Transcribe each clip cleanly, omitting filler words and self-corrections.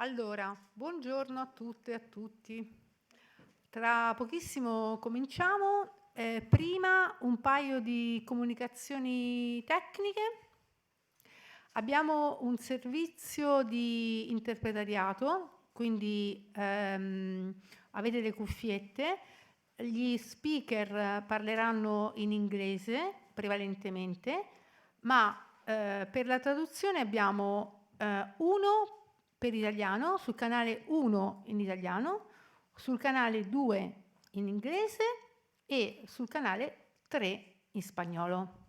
Allora, buongiorno a tutte e a tutti. Tra pochissimo cominciamo. Prima un paio di comunicazioni tecniche. Abbiamo un servizio di interpretariato, quindi avete le cuffiette. Gli speaker parleranno in inglese prevalentemente, ma per la traduzione abbiamo uno per italiano, sul canale 1 in italiano, sul canale 2 in inglese e sul canale 3 in spagnolo.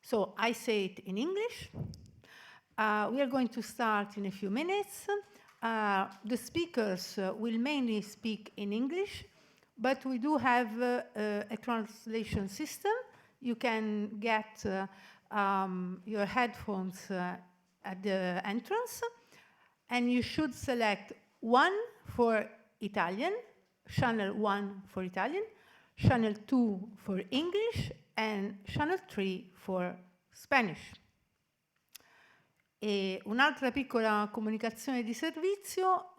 So I say it in English. We are going to start in a few minutes. The speakers will mainly speak in English, but we do have a translation system. You can get your headphones at the entrance, and you should select one for Italian, channel 1 for Italian, channel 2 for English, and channel 3 for Spanish. E un'altra piccola comunicazione di servizio,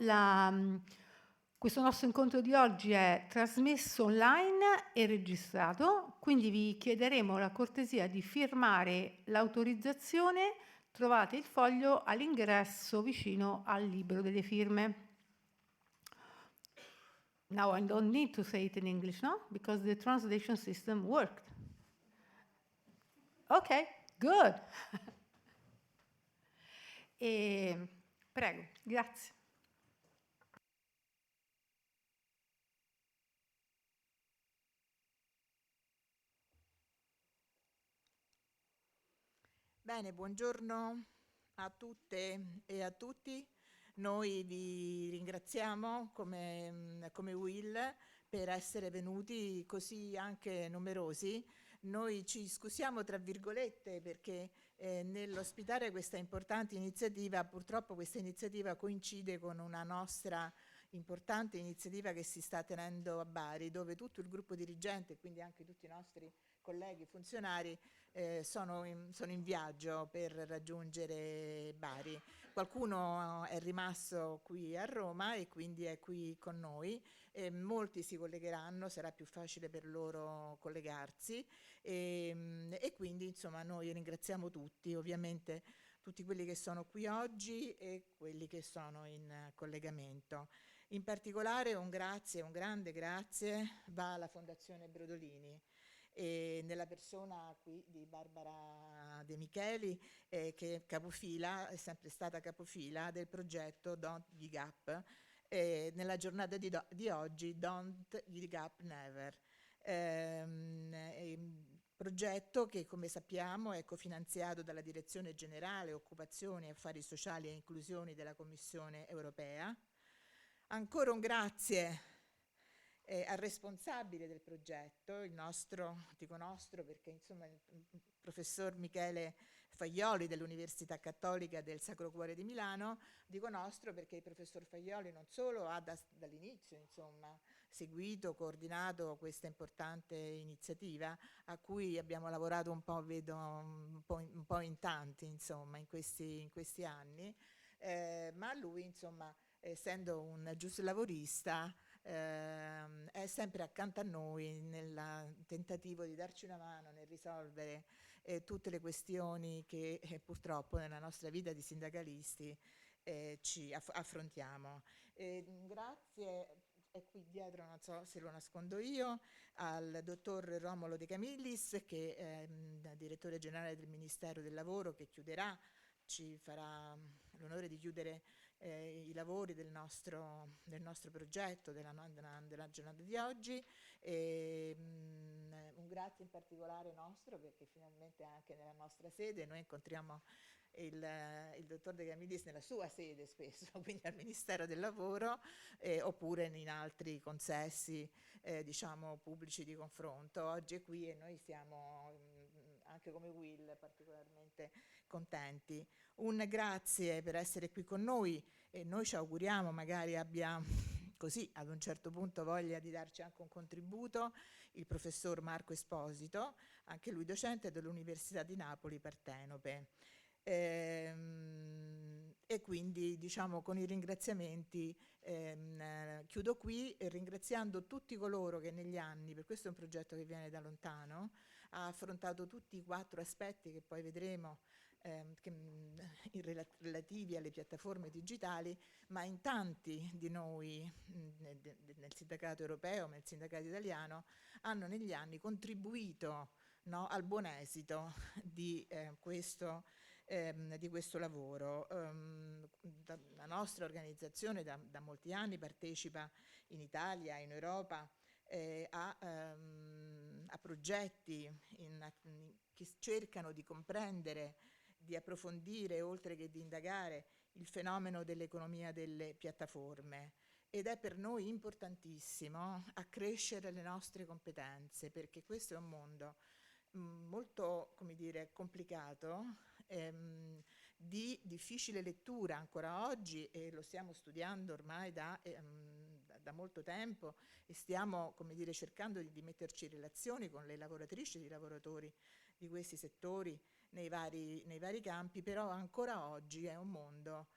questo nostro incontro di oggi è trasmesso online e registrato, quindi vi chiederemo la cortesia di firmare l'autorizzazione. Trovate il foglio all'ingresso vicino al libro delle firme. Now I don't need to say it in English, no? Because the translation system worked. Okay, good. Prego, grazie. Bene, buongiorno a tutte e a tutti. Noi vi ringraziamo come Will per essere venuti così anche numerosi. Noi ci scusiamo tra virgolette perché nell'ospitare questa importante iniziativa, purtroppo questa iniziativa coincide con una nostra importante iniziativa che si sta tenendo a Bari, dove tutto il gruppo dirigente, quindi anche tutti i nostri colleghi funzionari, sono in viaggio per raggiungere Bari. Qualcuno è rimasto qui a Roma e quindi è qui con noi. Molti si collegheranno, sarà più facile per loro collegarsi e quindi insomma noi ringraziamo tutti, ovviamente tutti quelli che sono qui oggi e quelli che sono in collegamento. In particolare un grande grazie va alla Fondazione Brodolini, e nella persona qui di Barbara De Micheli, che è capofila, è sempre stata capofila del progetto Don't Give Up. Nella giornata di oggi, Don't Give Up Never. Progetto che, come sappiamo, è cofinanziato dalla Direzione Generale Occupazione, Affari Sociali e Inclusioni della Commissione Europea. Ancora un grazie al responsabile del progetto, il nostro, dico nostro perché insomma il professor Michele Faglioli dell'Università Cattolica del Sacro Cuore di Milano. Dico nostro perché il professor Faglioli non solo ha dall'inizio insomma seguito, coordinato questa importante iniziativa a cui abbiamo lavorato un po', vedo un po' in tanti insomma in questi anni, ma lui insomma essendo un giuslavorista è sempre accanto a noi nel tentativo di darci una mano nel risolvere tutte le questioni che purtroppo nella nostra vita di sindacalisti ci affrontiamo. Grazie, è qui dietro, non so se lo nascondo io, al dottor Romolo De Camillis, che è direttore generale del Ministero del Lavoro, che ci farà l'onore di chiudere i lavori del nostro progetto, della giornata di oggi. Un grazie in particolare nostro perché finalmente anche nella nostra sede noi incontriamo il dottor De Camillis nella sua sede spesso, quindi al Ministero del Lavoro, oppure in altri consessi diciamo pubblici di confronto. Oggi è qui e noi siamo anche come Will particolarmente contenti. Un grazie per essere qui con noi e noi ci auguriamo magari abbia così ad un certo punto voglia di darci anche un contributo il professor Marco Esposito, anche lui docente dell'Università di Napoli Partenope. E quindi diciamo con i ringraziamenti chiudo qui, ringraziando tutti coloro che negli anni, per questo è un progetto che viene da lontano, ha affrontato tutti i 4 aspetti che poi vedremo relativi alle piattaforme digitali, ma in tanti di noi nel sindacato europeo, nel sindacato italiano, hanno negli anni contribuito, no, al buon esito di questo lavoro. La nostra organizzazione da molti anni partecipa in Italia, in Europa, a progetti che cercano di comprendere, di approfondire, oltre che di indagare, il fenomeno dell'economia delle piattaforme. Ed è per noi importantissimo accrescere le nostre competenze, perché questo è un mondo molto, come dire, complicato, di difficile lettura ancora oggi, e lo stiamo studiando ormai da molto tempo, e stiamo, come dire, cercando di metterci in relazione con le lavoratrici e i lavoratori di questi settori nei vari campi, però ancora oggi è un mondo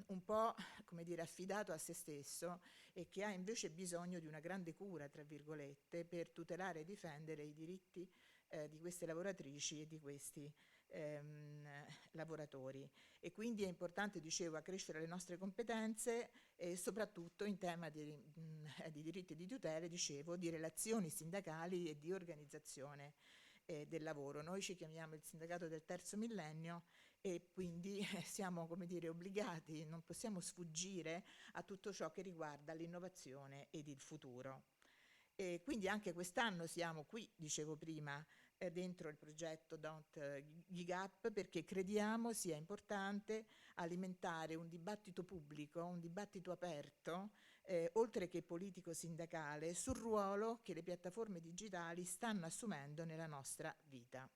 un po', come dire, affidato a se stesso, e che ha invece bisogno di una grande cura, tra virgolette, per tutelare e difendere i diritti di queste lavoratrici e di questi lavoratori. E quindi è importante, dicevo, accrescere le nostre competenze, e soprattutto in tema di diritti e di tutele, dicevo, di relazioni sindacali e di organizzazione del lavoro. Noi ci chiamiamo il sindacato del terzo millennio, e quindi siamo, come dire, obbligati, non possiamo sfuggire a tutto ciò che riguarda l'innovazione ed il futuro. E quindi anche quest'anno siamo qui, dicevo prima, dentro il progetto Don't Gig Up, perché crediamo sia importante alimentare un dibattito pubblico, un dibattito aperto, oltre che politico-sindacale, sul ruolo che le piattaforme digitali stanno assumendo nella nostra vita.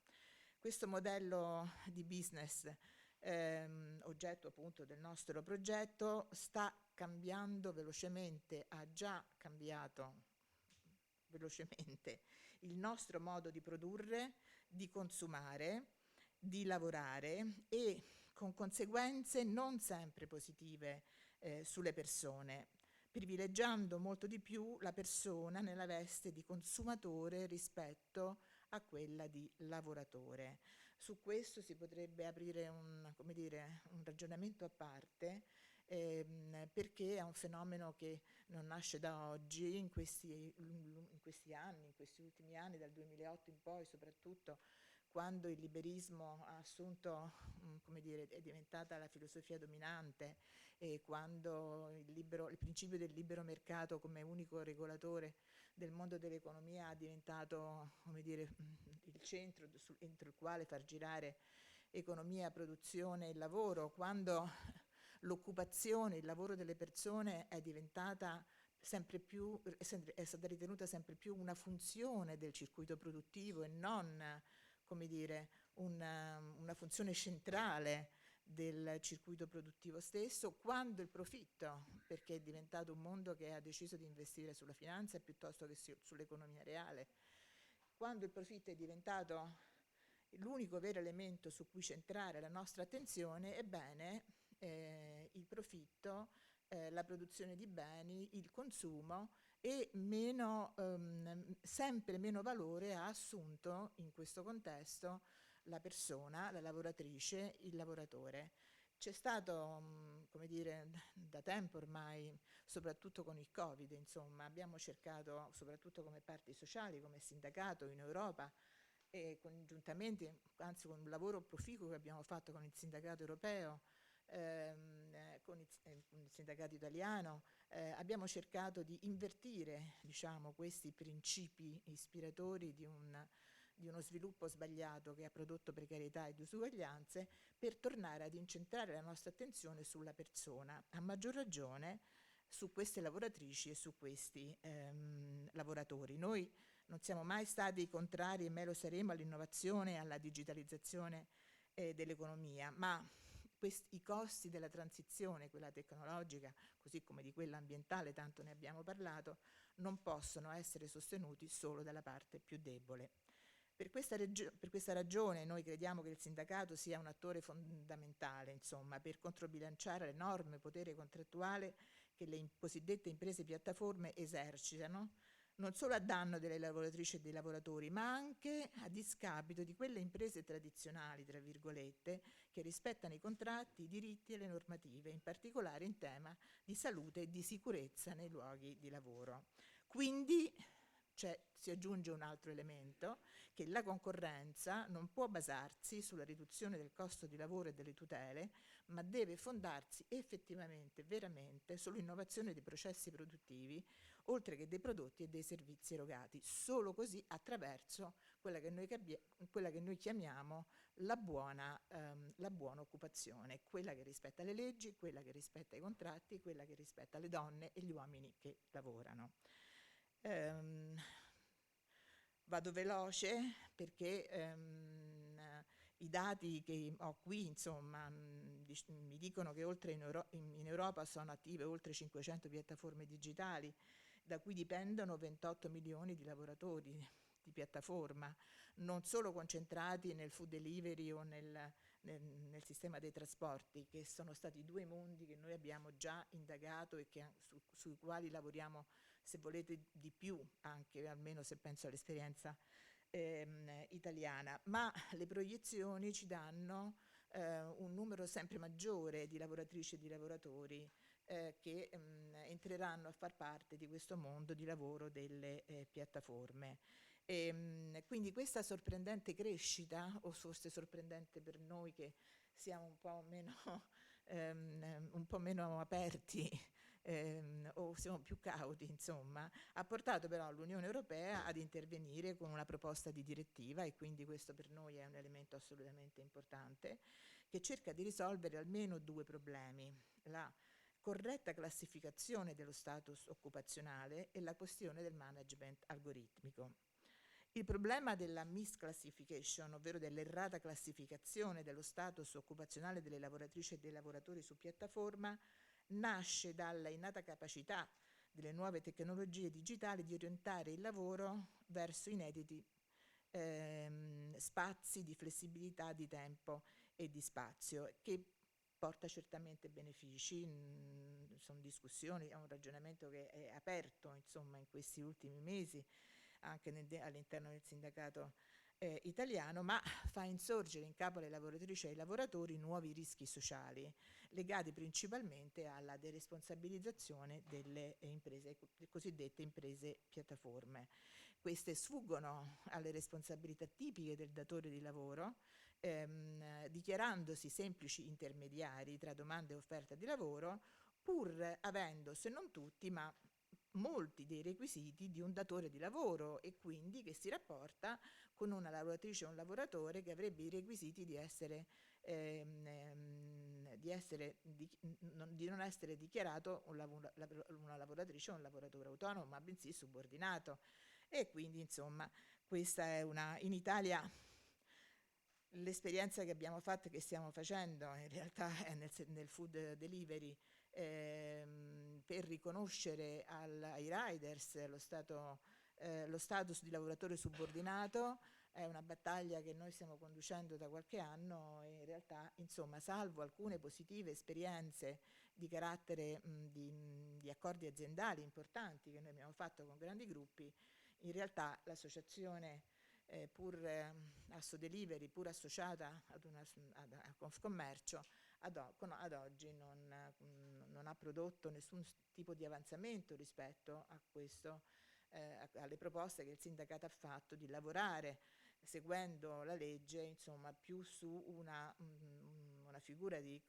Questo modello di business, oggetto appunto del nostro progetto, sta cambiando velocemente, ha già cambiato velocemente il nostro modo di produrre, di consumare, di lavorare, e con conseguenze non sempre positive sulle persone, privilegiando molto di più la persona nella veste di consumatore rispetto a quella di lavoratore. Su questo si potrebbe aprire come dire, un ragionamento a parte, perché è un fenomeno che non nasce da oggi. In questi anni, in questi ultimi anni, dal 2008 in poi soprattutto, quando il liberismo ha assunto, come dire, è diventata la filosofia dominante, e quando il principio del libero mercato come unico regolatore del mondo dell'economia ha diventato, come dire, il centro entro il quale far girare economia, produzione e lavoro, quando l'occupazione, il lavoro delle persone è diventata sempre più, è stata ritenuta sempre più una funzione del circuito produttivo, e non, come dire, una funzione centrale del circuito produttivo stesso, quando il profitto, perché è diventato un mondo che ha deciso di investire sulla finanza piuttosto che sull'economia reale, quando il profitto è diventato l'unico vero elemento su cui centrare la nostra attenzione, ebbene il profitto, la produzione di beni, il consumo, e sempre meno valore ha assunto in questo contesto la persona, la lavoratrice, il lavoratore. C'è stato, come dire, da tempo ormai, soprattutto con il Covid, insomma, abbiamo cercato, soprattutto come parti sociali, come sindacato in Europa, e congiuntamente, anzi con un lavoro proficuo che abbiamo fatto con il sindacato europeo, con il sindacato italiano, abbiamo cercato di invertire, diciamo, questi principi ispiratori di uno sviluppo sbagliato che ha prodotto precarietà e disuguaglianze, per tornare ad incentrare la nostra attenzione sulla persona, a maggior ragione su queste lavoratrici e su questi lavoratori. Noi non siamo mai stati contrari, e mai lo saremo, all'innovazione e alla digitalizzazione dell'economia, ma i costi della transizione, quella tecnologica, così come di quella ambientale, tanto ne abbiamo parlato, non possono essere sostenuti solo dalla parte più debole. Per questa ragione noi crediamo che il sindacato sia un attore fondamentale, insomma, per controbilanciare l'enorme potere contrattuale che le cosiddette imprese piattaforme esercitano, non solo a danno delle lavoratrici e dei lavoratori, ma anche a discapito di quelle imprese tradizionali, tra virgolette, che rispettano i contratti, i diritti e le normative, in particolare in tema di salute e di sicurezza nei luoghi di lavoro. Quindi si aggiunge un altro elemento, che la concorrenza non può basarsi sulla riduzione del costo di lavoro e delle tutele, ma deve fondarsi effettivamente, veramente, sull'innovazione dei processi produttivi, oltre che dei prodotti e dei servizi erogati. Solo così, attraverso quella che noi chiamiamo la buona occupazione, quella che rispetta le leggi, quella che rispetta i contratti, quella che rispetta le donne e gli uomini che lavorano. Vado veloce perché i dati che ho qui, insomma, mi dicono che in Europa sono attive oltre 500 piattaforme digitali, da cui dipendono 28 milioni di lavoratori di piattaforma, non solo concentrati nel food delivery o nel sistema dei trasporti, che sono stati due mondi che noi abbiamo già indagato e sui quali lavoriamo, se volete, di più, anche almeno se penso all'esperienza italiana, ma le proiezioni ci danno un numero sempre maggiore di lavoratrici e di lavoratori che entreranno a far parte di questo mondo di lavoro delle piattaforme. Quindi questa sorprendente crescita, o forse sorprendente per noi che siamo un po' meno aperti o siamo più cauti, insomma, ha portato però l'Unione Europea ad intervenire con una proposta di direttiva, e quindi questo per noi è un elemento assolutamente importante, che cerca di risolvere almeno due problemi: la corretta classificazione dello status occupazionale e la questione del management algoritmico. Il problema della misclassification, ovvero dell'errata classificazione dello status occupazionale delle lavoratrici e dei lavoratori su piattaforma, nasce dalla innata capacità delle nuove tecnologie digitali di orientare il lavoro verso inediti spazi di flessibilità di tempo e di spazio, che porta certamente benefici. Sono discussioni, è un ragionamento che è aperto, insomma, in questi ultimi mesi anche all'interno del sindacato italiano, ma fa insorgere in capo alle lavoratrici e ai lavoratori nuovi rischi sociali legati principalmente alla deresponsabilizzazione delle imprese, le cosiddette imprese piattaforme. Queste sfuggono alle responsabilità tipiche del datore di lavoro, dichiarandosi semplici intermediari tra domanda e offerta di lavoro, pur avendo, se non tutti, ma molti dei requisiti di un datore di lavoro, e quindi che si rapporta con una lavoratrice o un lavoratore che avrebbe i requisiti di non essere dichiarato una lavoratrice o un lavoratore autonomo, ma bensì subordinato. E quindi, insomma, questa è in Italia l'esperienza che abbiamo fatto e che stiamo facendo in realtà è nel food delivery, per riconoscere ai riders lo status di lavoratore subordinato. È una battaglia che noi stiamo conducendo da qualche anno, e in realtà, insomma, salvo alcune positive esperienze di carattere di accordi aziendali importanti che noi abbiamo fatto con grandi gruppi, in realtà l'associazione Assodelivery, pur associata a Confcommercio, ad oggi non ha prodotto nessun tipo di avanzamento rispetto a questo, alle proposte che il sindacato ha fatto di lavorare, seguendo la legge, insomma, più su una figura di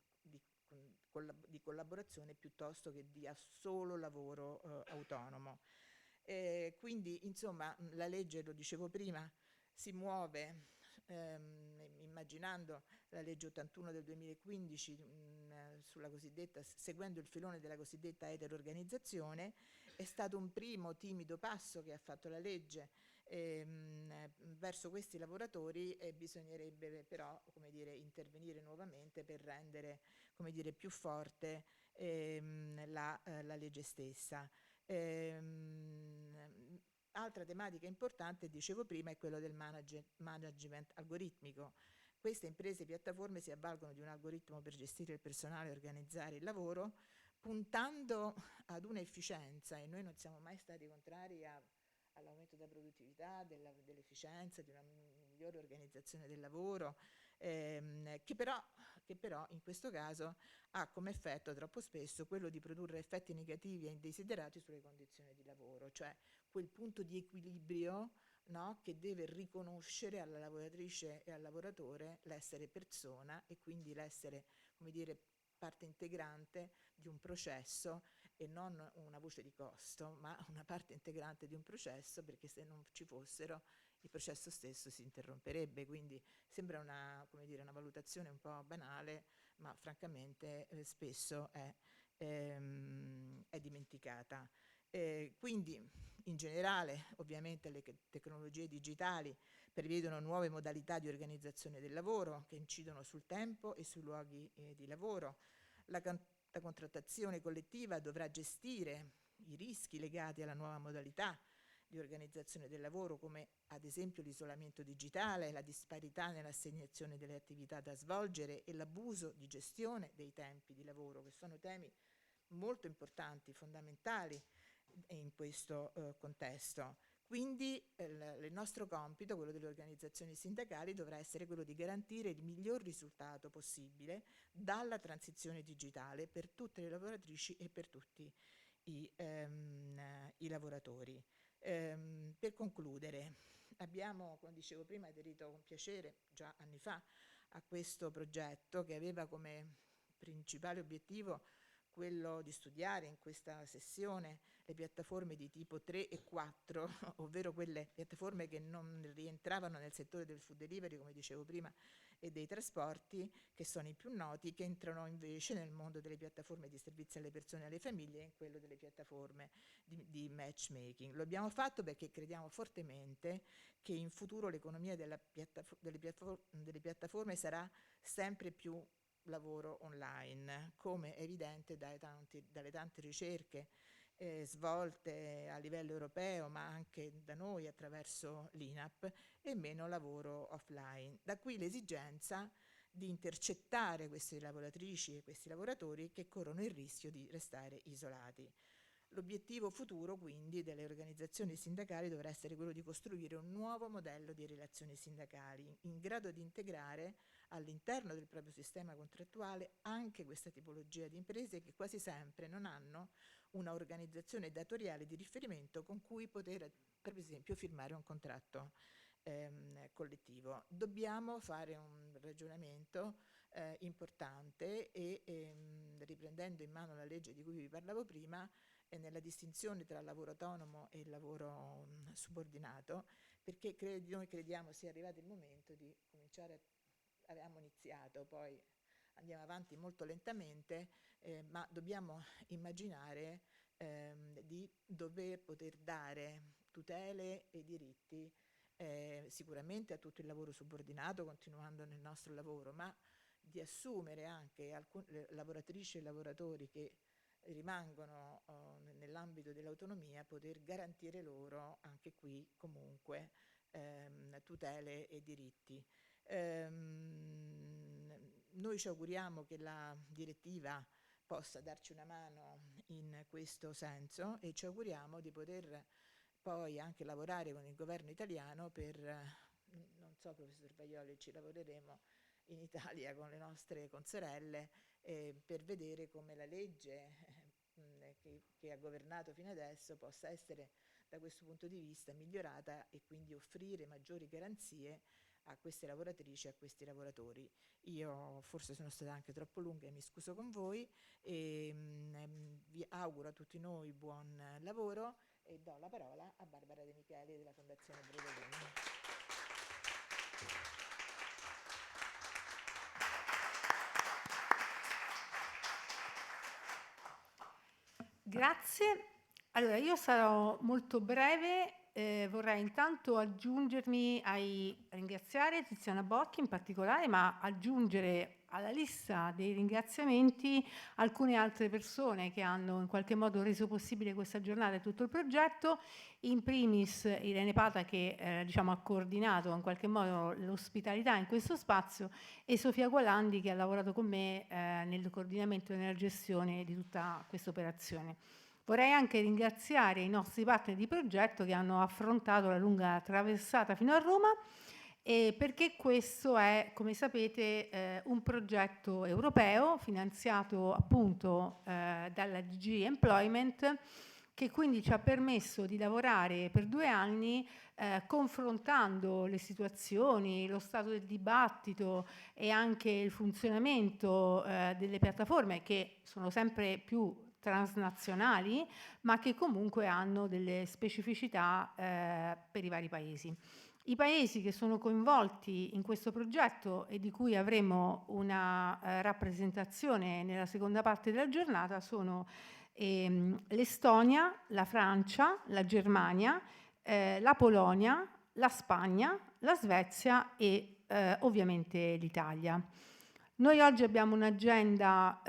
collaborazione piuttosto che di solo lavoro autonomo. Quindi, insomma, la legge, lo dicevo prima, si muove immaginando la legge 81 del 2015 seguendo il filone della cosiddetta eterorganizzazione. È stato un primo timido passo che ha fatto la legge verso questi lavoratori, e bisognerebbe però, come dire, intervenire nuovamente per rendere, come dire, più forte la legge stessa. Altra tematica importante, dicevo prima, è quello del management algoritmico. Queste imprese piattaforme si avvalgono di un algoritmo per gestire il personale e organizzare il lavoro, puntando ad un'efficienza, e noi non siamo mai stati contrari all'aumento della produttività, dell'efficienza, di una migliore organizzazione del lavoro, che però in questo caso ha come effetto troppo spesso quello di produrre effetti negativi e indesiderati sulle condizioni di lavoro, cioè quel punto di equilibrio, no, che deve riconoscere alla lavoratrice e al lavoratore l'essere persona e quindi l'essere, come dire, parte integrante di un processo e non una voce di costo, ma una parte integrante di un processo, perché se non ci fossero il processo stesso si interromperebbe. Quindi sembra una, come dire, una valutazione un po' banale, ma francamente spesso è dimenticata. Quindi in generale ovviamente le tecnologie digitali prevedono nuove modalità di organizzazione del lavoro che incidono sul tempo e sui luoghi di lavoro. La contrattazione collettiva dovrà gestire i rischi legati alla nuova modalità di organizzazione del lavoro, come ad esempio l'isolamento digitale, la disparità nell'assegnazione delle attività da svolgere e l'abuso di gestione dei tempi di lavoro, che sono temi molto importanti, fondamentali in questo contesto. Quindi il nostro compito, quello delle organizzazioni sindacali, dovrà essere quello di garantire il miglior risultato possibile dalla transizione digitale per tutte le lavoratrici e per tutti i lavoratori. Per concludere, abbiamo, come dicevo prima, aderito con piacere già anni fa a questo progetto che aveva come principale obiettivo quello di studiare in questa sessione le piattaforme di tipo 3 e 4, ovvero quelle piattaforme che non rientravano nel settore del food delivery, come dicevo prima, e dei trasporti, che sono i più noti, che entrano invece nel mondo delle piattaforme di servizi alle persone e alle famiglie e in quello delle piattaforme di matchmaking. Lo abbiamo fatto perché crediamo fortemente che in futuro l'economia delle piattaforme sarà sempre più lavoro online, come è evidente dalle tante ricerche svolte a livello europeo, ma anche da noi attraverso l'INAP, e meno lavoro offline. Da qui l'esigenza di intercettare queste lavoratrici e questi lavoratori che corrono il rischio di restare isolati. L'obiettivo futuro, quindi, delle organizzazioni sindacali dovrà essere quello di costruire un nuovo modello di relazioni sindacali in grado di integrare all'interno del proprio sistema contrattuale anche questa tipologia di imprese che quasi sempre non hanno una organizzazione datoriale di riferimento con cui poter, per esempio, firmare un contratto collettivo. Dobbiamo fare un ragionamento importante e riprendendo in mano la legge di cui vi parlavo prima, nella distinzione tra lavoro autonomo e lavoro subordinato, perché noi crediamo sia arrivato il momento di cominciare avevamo iniziato, poi andiamo avanti molto lentamente, ma dobbiamo immaginare di dover poter dare tutele e diritti sicuramente a tutto il lavoro subordinato, continuando nel nostro lavoro, ma di assumere anche alcune lavoratrici e lavoratori che rimangono nell'ambito dell'autonomia, poter garantire loro anche qui comunque tutele e diritti. Noi ci auguriamo che la direttiva possa darci una mano in questo senso e ci auguriamo di poter poi anche lavorare con il governo italiano per, non so professor Vaioli, ci lavoreremo in Italia con le nostre consorelle per vedere come la legge che ha governato fino adesso possa essere da questo punto di vista migliorata e quindi offrire maggiori garanzie a queste lavoratrici e a questi lavoratori. Io forse sono stata anche troppo lunga e mi scuso con voi e vi auguro a tutti noi buon lavoro e do la parola a Barbara De Micheli della Fondazione Brevolini. Grazie. Allora, io sarò molto breve vorrei intanto ringraziare Tiziana Bocchi in particolare, ma aggiungere alla lista dei ringraziamenti alcune altre persone che hanno in qualche modo reso possibile questa giornata e tutto il progetto, in primis Irene Pata che ha coordinato in qualche modo l'ospitalità in questo spazio, e Sofia Gualandi che ha lavorato con me nel coordinamento e nella gestione di tutta questa operazione. Vorrei anche ringraziare i nostri partner di progetto che hanno affrontato la lunga traversata fino a Roma, perché questo è, come sapete, un progetto europeo finanziato appunto dalla DG Employment, che quindi ci ha permesso di lavorare per 2 anni confrontando le situazioni, lo stato del dibattito e anche il funzionamento delle piattaforme, che sono sempre più transnazionali, ma che comunque hanno delle specificità per i vari paesi. I paesi che sono coinvolti in questo progetto e di cui avremo una rappresentazione nella seconda parte della giornata sono l'Estonia, la Francia, la Germania, la Polonia, la Spagna, la Svezia e ovviamente l'Italia. Noi oggi abbiamo un'agenda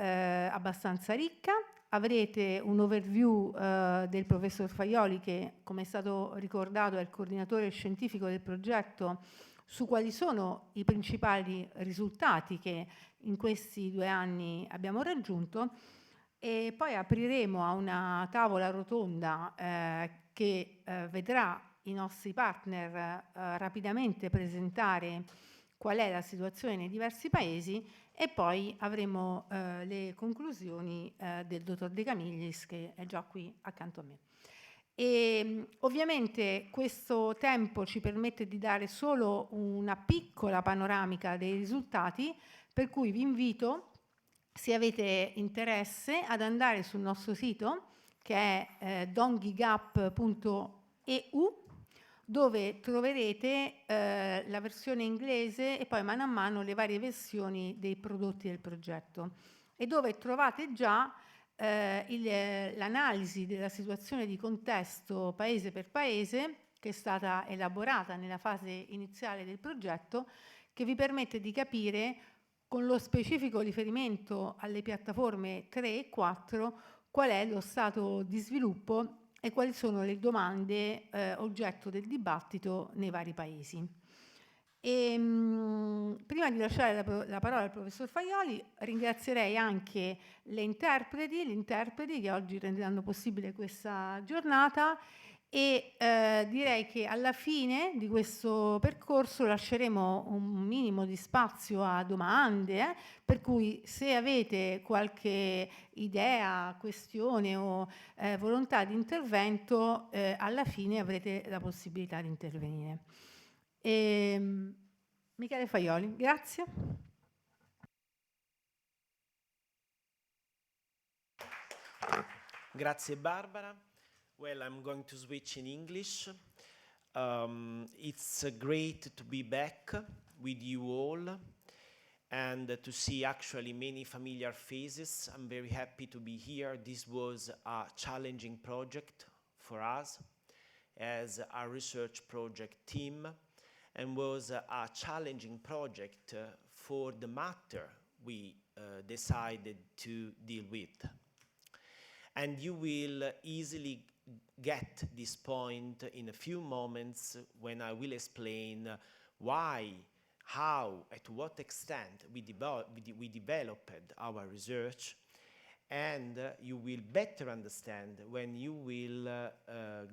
abbastanza ricca. Avrete un overview del professor Faioli che, come è stato ricordato, è il coordinatore scientifico del progetto, su quali sono i principali risultati che in questi 2 anni abbiamo raggiunto, e poi apriremo a una tavola rotonda che vedrà i nostri partner rapidamente presentare qual è la situazione nei diversi paesi, e poi avremo le conclusioni del dottor De Camillis che è già qui accanto a me. E ovviamente questo tempo ci permette di dare solo una piccola panoramica dei risultati, per cui vi invito, se avete interesse, ad andare sul nostro sito che è dongigap.eu, dove troverete la versione inglese e poi mano a mano le varie versioni dei prodotti del progetto, e dove trovate già l'analisi della situazione di contesto paese per paese che è stata elaborata nella fase iniziale del progetto, che vi permette di capire con lo specifico riferimento alle piattaforme 3 e 4 qual è lo stato di sviluppo e quali sono le domande oggetto del dibattito nei vari paesi. Prima di lasciare la parola al professor Faioli, ringrazierei anche gli interpreti che oggi renderanno possibile questa giornata, e direi che alla fine di questo percorso lasceremo un minimo di spazio a domande, per cui se avete qualche idea, questione o volontà di intervento, alla fine avrete la possibilità di intervenire. Michele Faioli, grazie. Grazie Barbara. Well, I'm going to switch in English. It's great to be back with you all and to see actually many familiar faces. I'm very happy to be here. This was a challenging project for us as a research project team, and was a challenging project for the matter we decided to deal with. And you will easily get this point in a few moments when I will explain why, how, and to what extent we developed our research, and you will better understand when you will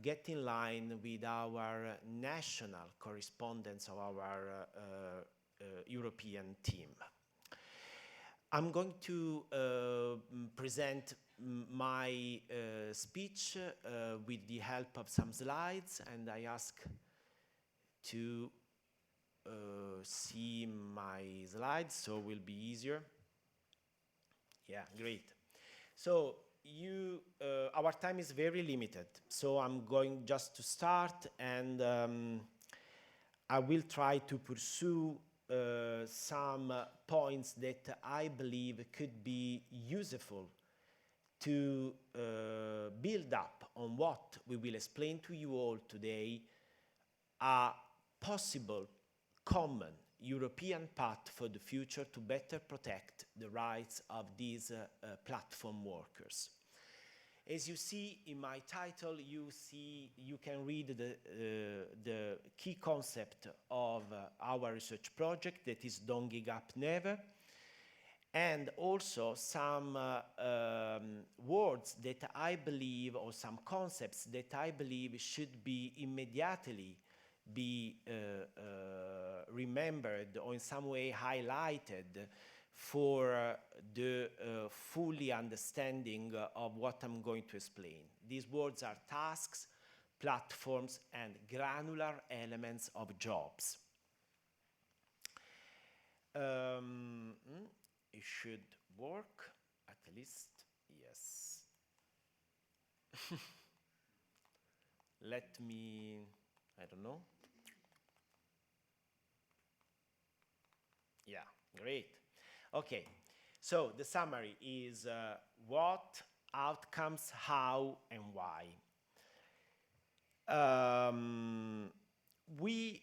get in line with our national correspondence of our European team. I'm going to present my speech with the help of some slides, and I ask to see my slides so it will be easier. Yeah, great. So our time is very limited, so I'm going just to start, and I will try to pursue some points that I believe could be useful to build up on what we will explain to you all today, a possible common European path for the future to better protect the rights of these platform workers. As you see in my title, you can read the key concept of our research project, that is Don't Give Up Never, and also some words that I believe, or some concepts that I believe should be immediately be remembered or in some way highlighted for the fully understanding of what I'm going to explain. These words are tasks, platforms, and granular elements of jobs. It should work, at least, yes. Let me, I don't know. Yeah, great. Okay, so the summary is what, outcomes, how, and why. We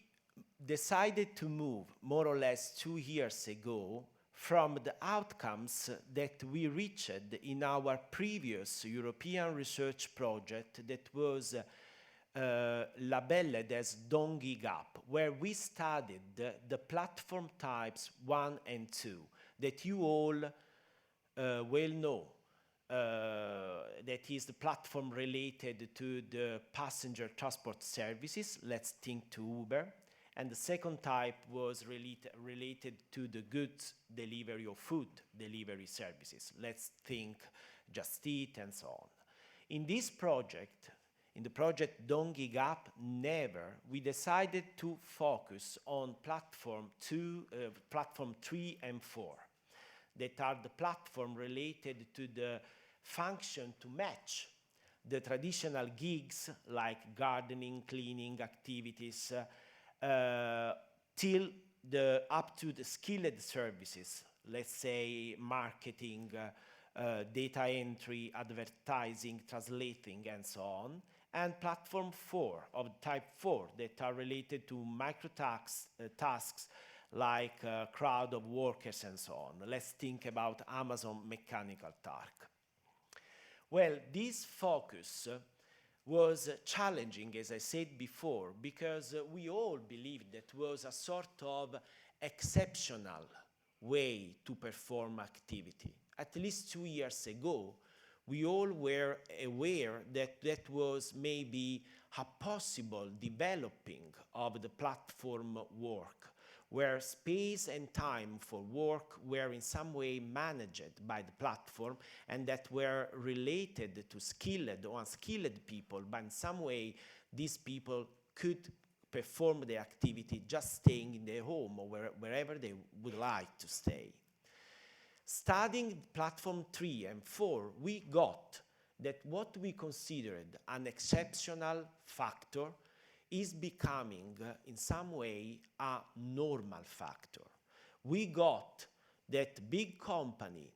decided to move more or less 2 years ago from the outcomes that we reached in our previous European research project that was labeled as Don't Give Up, where we studied the platform types 1 and 2 that you all well know. That is the platform related to the passenger transport services. Let's think to Uber. And the second type was related to the goods delivery or food delivery services. Let's think Just Eat and so on. In this project, in the project Don't Give Up Never, we decided to focus on platform 3 and 4, that are the platform related to the function to match the traditional gigs like gardening, cleaning activities, till up to the skilled services, let's say marketing, data entry, advertising, translating, and so on, and platform 4 of type 4 that are related to micro tasks like crowd of workers and so on. Let's think about Amazon Mechanical Turk. Well, this focus was challenging, as I said before, because we all believed that was a sort of exceptional way to perform activity. At least 2 years ago, we all were aware that that was maybe a possible developing of the platform work, where space and time for work were in some way managed by the platform and that were related to skilled or unskilled people, but in some way these people could perform the activity just staying in their home or wherever they would like to stay. Studying platform 3 and 4, we got that what we considered an exceptional factor is becoming, in some way, a normal factor. We got that big company,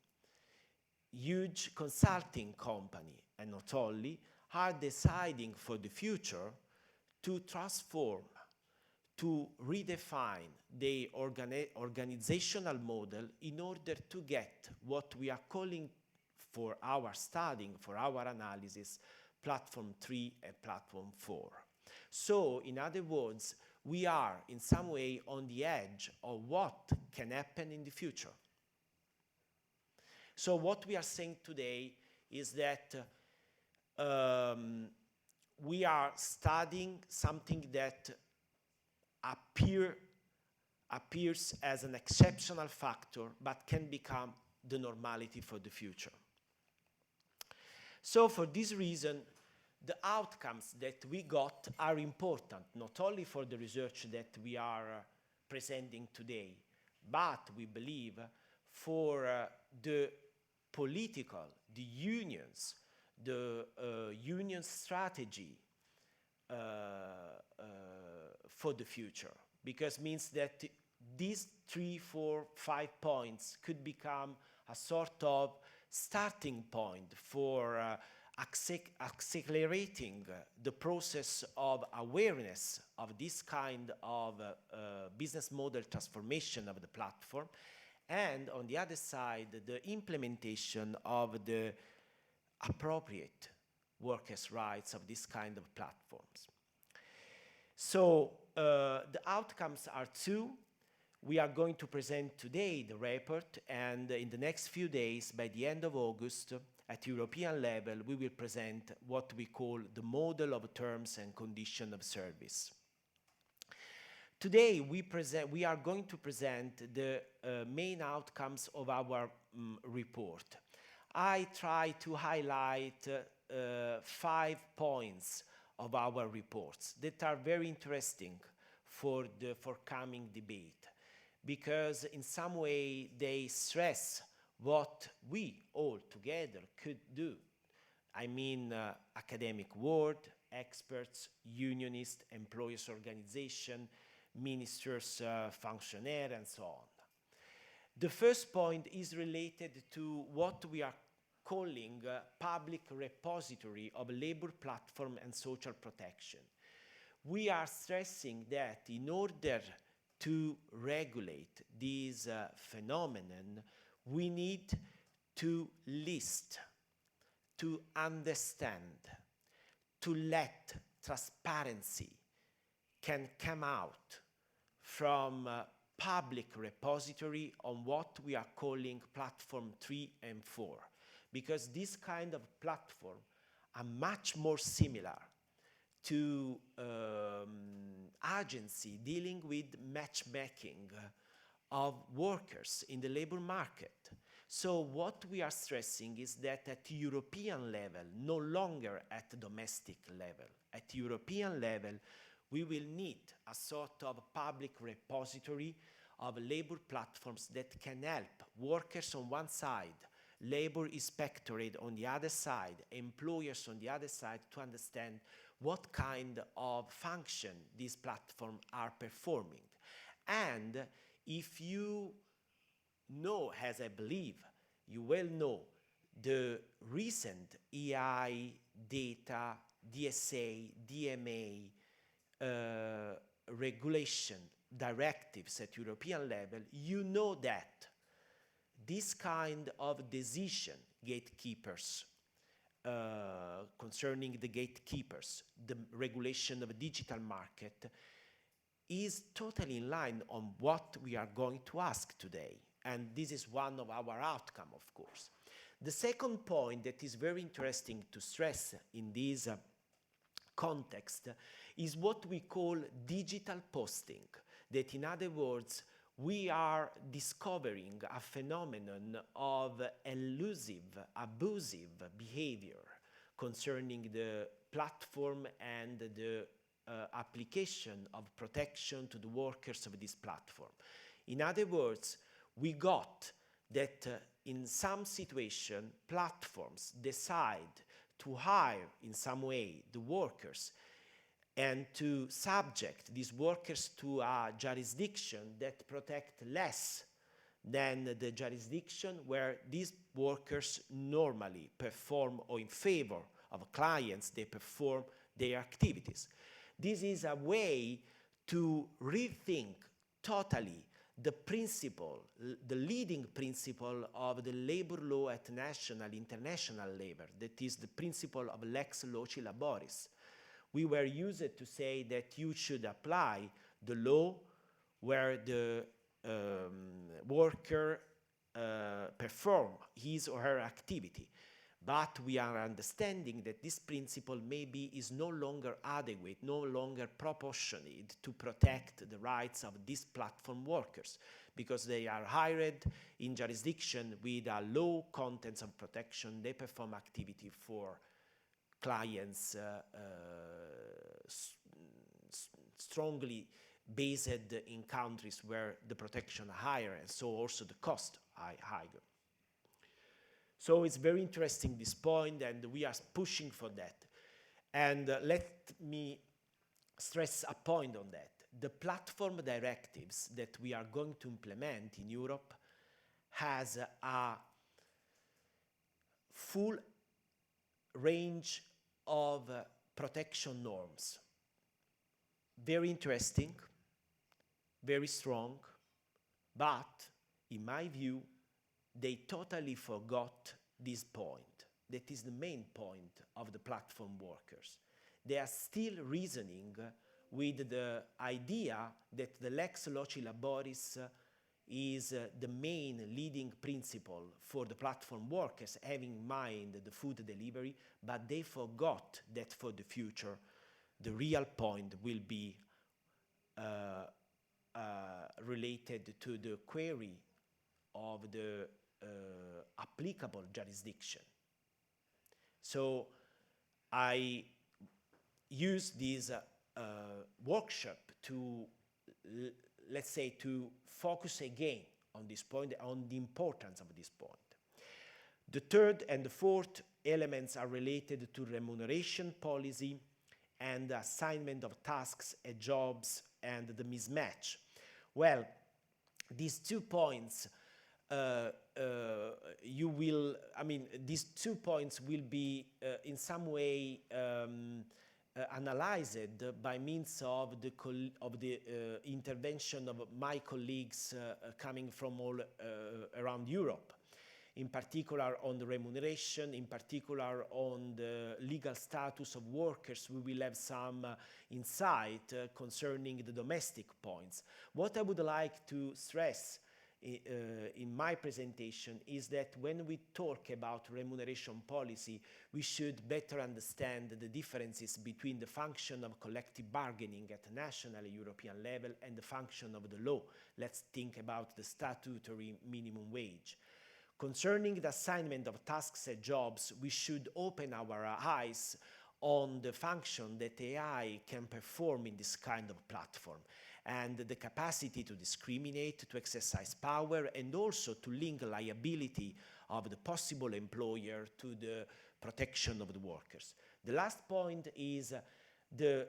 huge consulting company, and not only, are deciding for the future to transform, to redefine the organizational model in order to get what we are calling for our studying, for our analysis, platform 3 and platform 4. So, in other words, we are in some way on the edge of what can happen in the future. So what we are saying today is that we are studying something that appears as an exceptional factor, but can become the normality for the future. So for this reason, the outcomes that we got are important, not only for the research that we are presenting today, but we believe for the political, the unions, the union strategy for the future, because it means that these 3, 4, 5 points could become a sort of starting point for accelerating the process of awareness of this kind of business model transformation of the platform, and on the other side, the implementation of the appropriate workers' rights of this kind of platforms. So the outcomes are two. We are going to present today the report, and in the next few days, by the end of August, at European level, we will present what we call the model of terms and condition of service. Today, we are going to present the main outcomes of our report. I try to highlight 5 points of our reports that are very interesting for the forthcoming debate, because in some way they stress what we all together could do. I mean, academic world, experts, unionists, employers' organization, ministers, functionaries, and so on. The first point is related to what we are calling public repository of labor platform and social protection. We are stressing that in order to regulate this phenomenon, we need to list, to understand, to let transparency can come out from public repository on what we are calling platform 3 and 4, because this kind of platform are much more similar to agency dealing with matchmaking of workers in the labor market. So what we are stressing is that at European level, no longer at domestic level, at European level, we will need a sort of public repository of labor platforms that can help workers on one side, labor inspectorate on the other side, employers on the other side, to understand what kind of function these platforms are performing. And if you know, as I believe you well know, the recent EI data, DSA, DMA, regulation directives at European level, you know that this kind of decision, gatekeepers, concerning the gatekeepers, the regulation of a digital market, is totally in line on what we are going to ask today. And this is one of our outcomes, of course. The second point that is very interesting to stress in this context is what we call digital posting, that in other words, we are discovering a phenomenon of elusive, abusive behavior concerning the platform and the application of protection to the workers of this platform. In other words, we got that in some situation, platforms decide to hire in some way the workers and to subject these workers to a jurisdiction that protect less than the jurisdiction where these workers normally perform, or in favor of clients, they perform their activities. This is a way to rethink totally the principle, the leading principle of the labor law at national, international level, that is the principle of lex loci laboris. We were used to say that you should apply the law where the worker perform his or her activity. But we are understanding that this principle maybe is no longer adequate, no longer proportionate to protect the rights of these platform workers, because they are hired in jurisdiction with a low contents of protection. They perform activity for clients strongly based in countries where the protection are higher, and so also the cost are higher. So it's very interesting, this point, and we are pushing for that. And let me stress a point on that. The platform directives that we are going to implement in Europe has a full range of protection norms. Very interesting, very strong, but in my view, they totally forgot this point. That is the main point of the platform workers. They are still reasoning with the idea that the lex loci laboris is the main leading principle for the platform workers, having in mind the food delivery, but they forgot that for the future, the real point will be related to the query of the applicable jurisdiction. So I use this workshop to, let's say, to focus again on this point, on the importance of this point. The third and the fourth elements are related to remuneration policy and the assignment of tasks and jobs and the mismatch. Well, these 2 points these 2 points will be in some way analyzed by means of the intervention of my colleagues coming from all around Europe, in particular on the remuneration, in particular on the legal status of workers. We will have some insight concerning the domestic points. What I would like to stress in my presentation is that when we talk about remuneration policy, we should better understand the differences between the function of collective bargaining at the national European level and the function of the law. Let's think about the statutory minimum wage. Concerning the assignment of tasks and jobs, we should open our eyes on the function that AI can perform in this kind of platform, and the capacity to discriminate, to exercise power, and also to link liability of the possible employer to the protection of the workers. The last point is the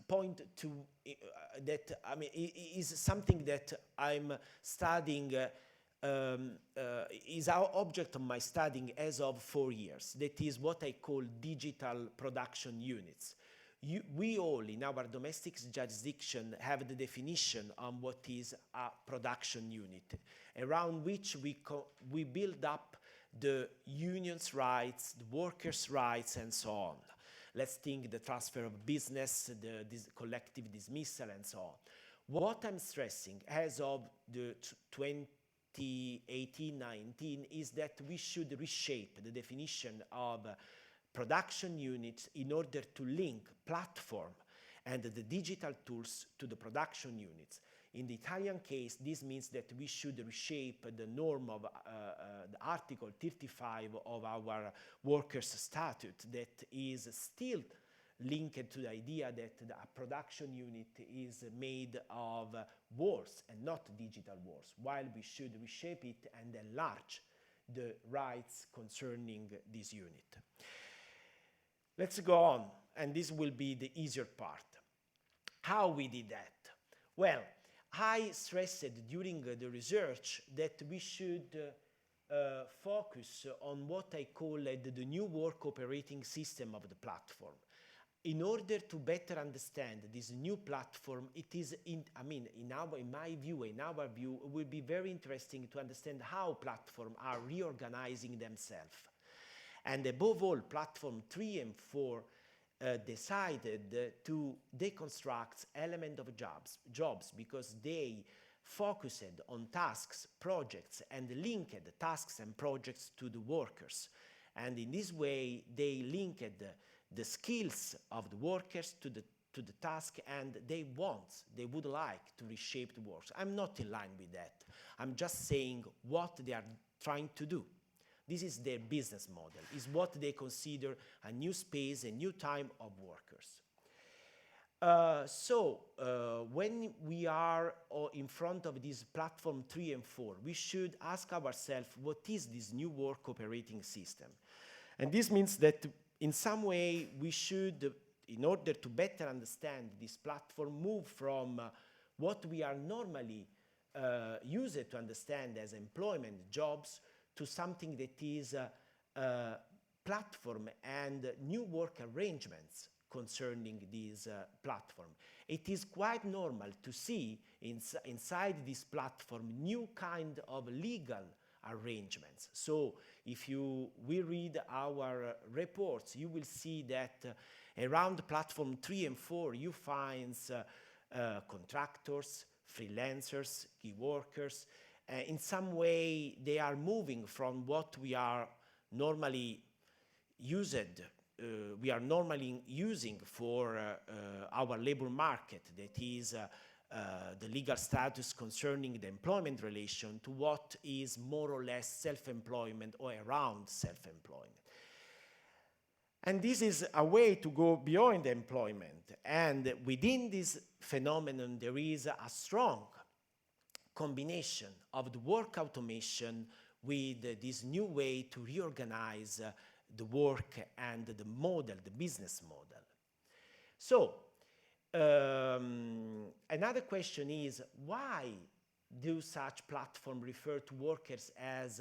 point to is something that I'm studying, is our object of my studying as of 4 years. That is what I call digital production units. We all in our domestic jurisdiction have the definition on what is a production unit, around which we build up the union's rights, the workers' rights, and so on. Let's think the transfer of business, this collective dismissal, and so on. What I'm stressing as of the 2018-19 is that we should reshape the definition of production units in order to link platform and the digital tools to the production units. In the Italian case, this means that we should reshape the norm of the Article 35 of our workers' statute that is still linked to the idea that a production unit is made of wars and not digital wars, while we should reshape it and enlarge the rights concerning this unit. Let's go on, and this will be the easier part. How we did that? Well, I stressed during the research that we should focus on what I call the new work operating system of the platform. In order to better understand this new platform, it is, in my view, it will be very interesting to understand how platforms are reorganizing themselves. And above all, platform 3 and 4 decided to deconstruct element of jobs because they focused on tasks, projects, and linked tasks and projects to the workers. And in this way, they linked the skills of the workers to the task, and they would like to reshape the works. I'm not in line with that. I'm just saying what they are trying to do. This is their business model, is what they consider a new space, a new time of workers. When we are in front of this platform 3 and 4, we should ask ourselves, what is this new work operating system? And this means that in some way we should, in order to better understand this platform, move from what we are normally used to understand as employment, jobs, to something that is platform and new work arrangements concerning this platform. It is quite normal to see inside this platform new kind of legal arrangements. So if you will read our reports, you will see that around platform 3 and 4 you find contractors, freelancers, key workers. In some way they are moving from what we are normally using for our labor market, that is the legal status concerning the employment relation, to what is more or less self-employment or around self-employment. And this is a way to go beyond employment. And within this phenomenon, there is a strong combination of the work automation with this new way to reorganize the work and the model, the business model. So, another question is, why do such platforms refer to workers as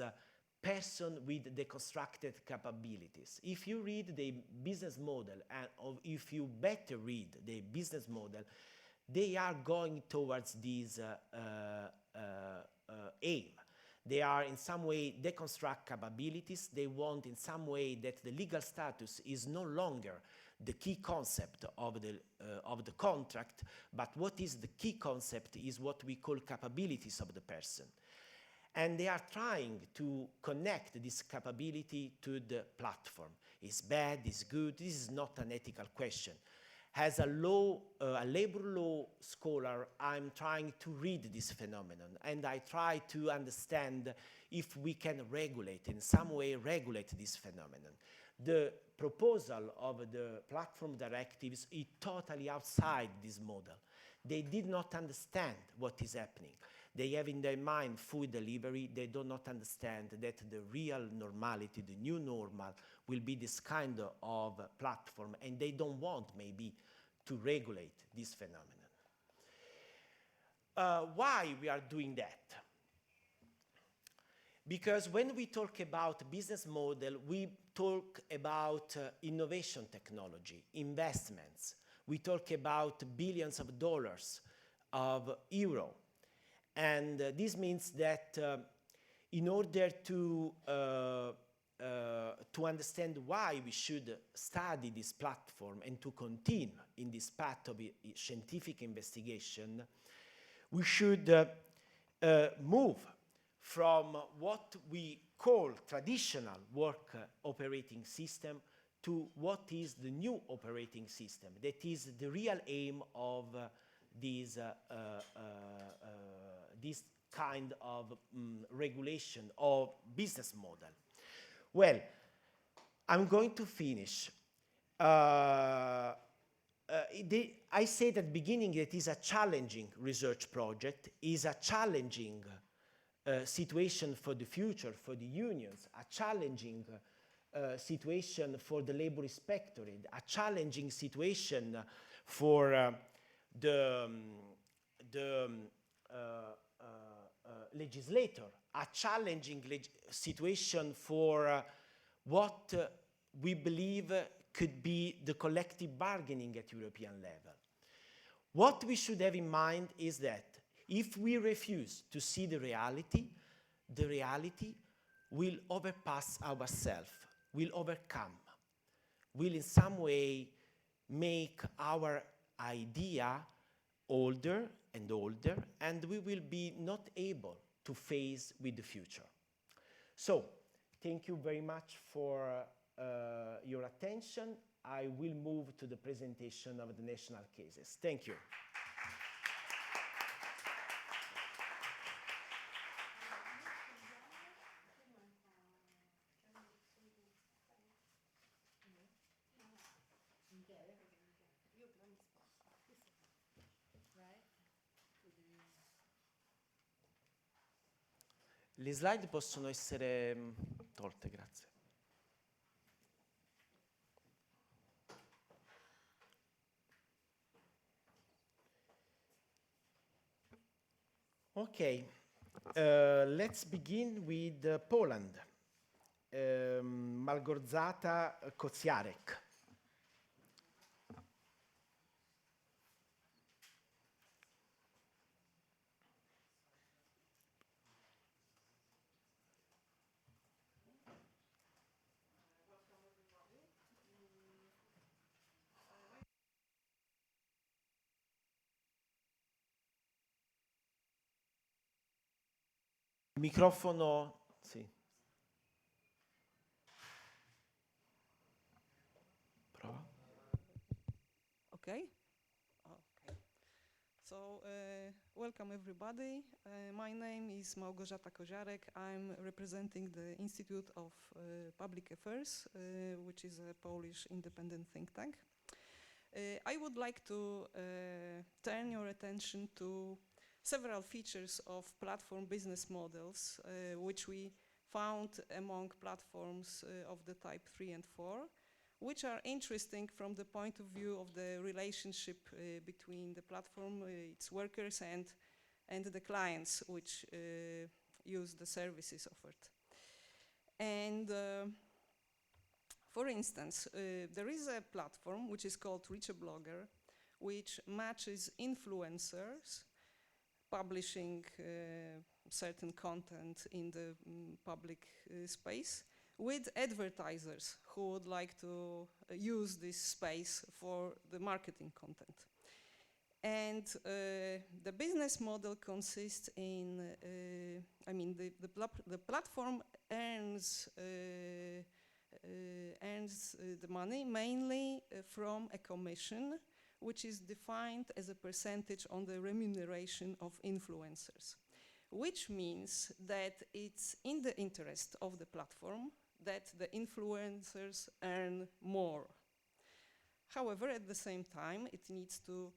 person with deconstructed capabilities? If you read the business model, or if you better read the business model, they are going towards this aim. They are in some way deconstruct capabilities. They want in some way that the legal status is no longer the key concept of the contract, but what is the key concept is what we call capabilities of the person. And they are trying to connect this capability to the platform. Is bad, is good, this is not an ethical question. As a labor law scholar, I'm trying to read this phenomenon, and I try to understand if we can regulate, in some way regulate this phenomenon. The proposal of the platform directives is totally outside this model. They did not understand what is happening. They have in their mind food delivery. They do not understand that the real normality, the new normal, will be this kind of platform, and they don't want maybe to regulate this phenomenon. Why we are doing that? Because when we talk about business model, we talk about innovation technology, investments. We talk about billions of dollars, of euro. And this means that in order to understand why we should study this platform and to continue in this path of scientific investigation, we should move from what we call traditional work operating system to what is the new operating system. That is the real aim of this kind of regulation or business model. Well, I'm going to finish. I said at the beginning that it is a challenging research project, is a challenging situation for the future, for the unions, a challenging situation for the labor inspectorate, a challenging situation for the legislator, a challenging situation for what we believe could be the collective bargaining at European level. What we should have in mind is that if we refuse to see the reality will overpass ourselves, will overcome, will in some way make our idea older and older, and we will be not able to face with the future. So, thank you very much for your attention. I will move to the presentation of the national cases. Thank you. Le slide possono essere tolte, grazie. Okay, let's begin with Poland. Malgorzata Koziarek. Il microfono, sì. Prova. Okay. Okay. So, welcome everybody. My name is Małgorzata Koziarek. I'm representing the Institute of Public Affairs, which is a Polish independent think tank. I would like to turn your attention to several features of platform business models, which we found among platforms of the type 3 and 4, which are interesting from the point of view of the relationship between the platform, its workers, and the clients which use the services offered. And for instance, there is a platform which is called Reach a Blogger, which matches influencers publishing certain content in the public space with advertisers who would like to use this space for the marketing content. And the business model consists in, the platform earns the money mainly from a commission, which is defined as a percentage on the remuneration of influencers, which means that it's in the interest of the platform that the influencers earn more. However, at the same time, it needs to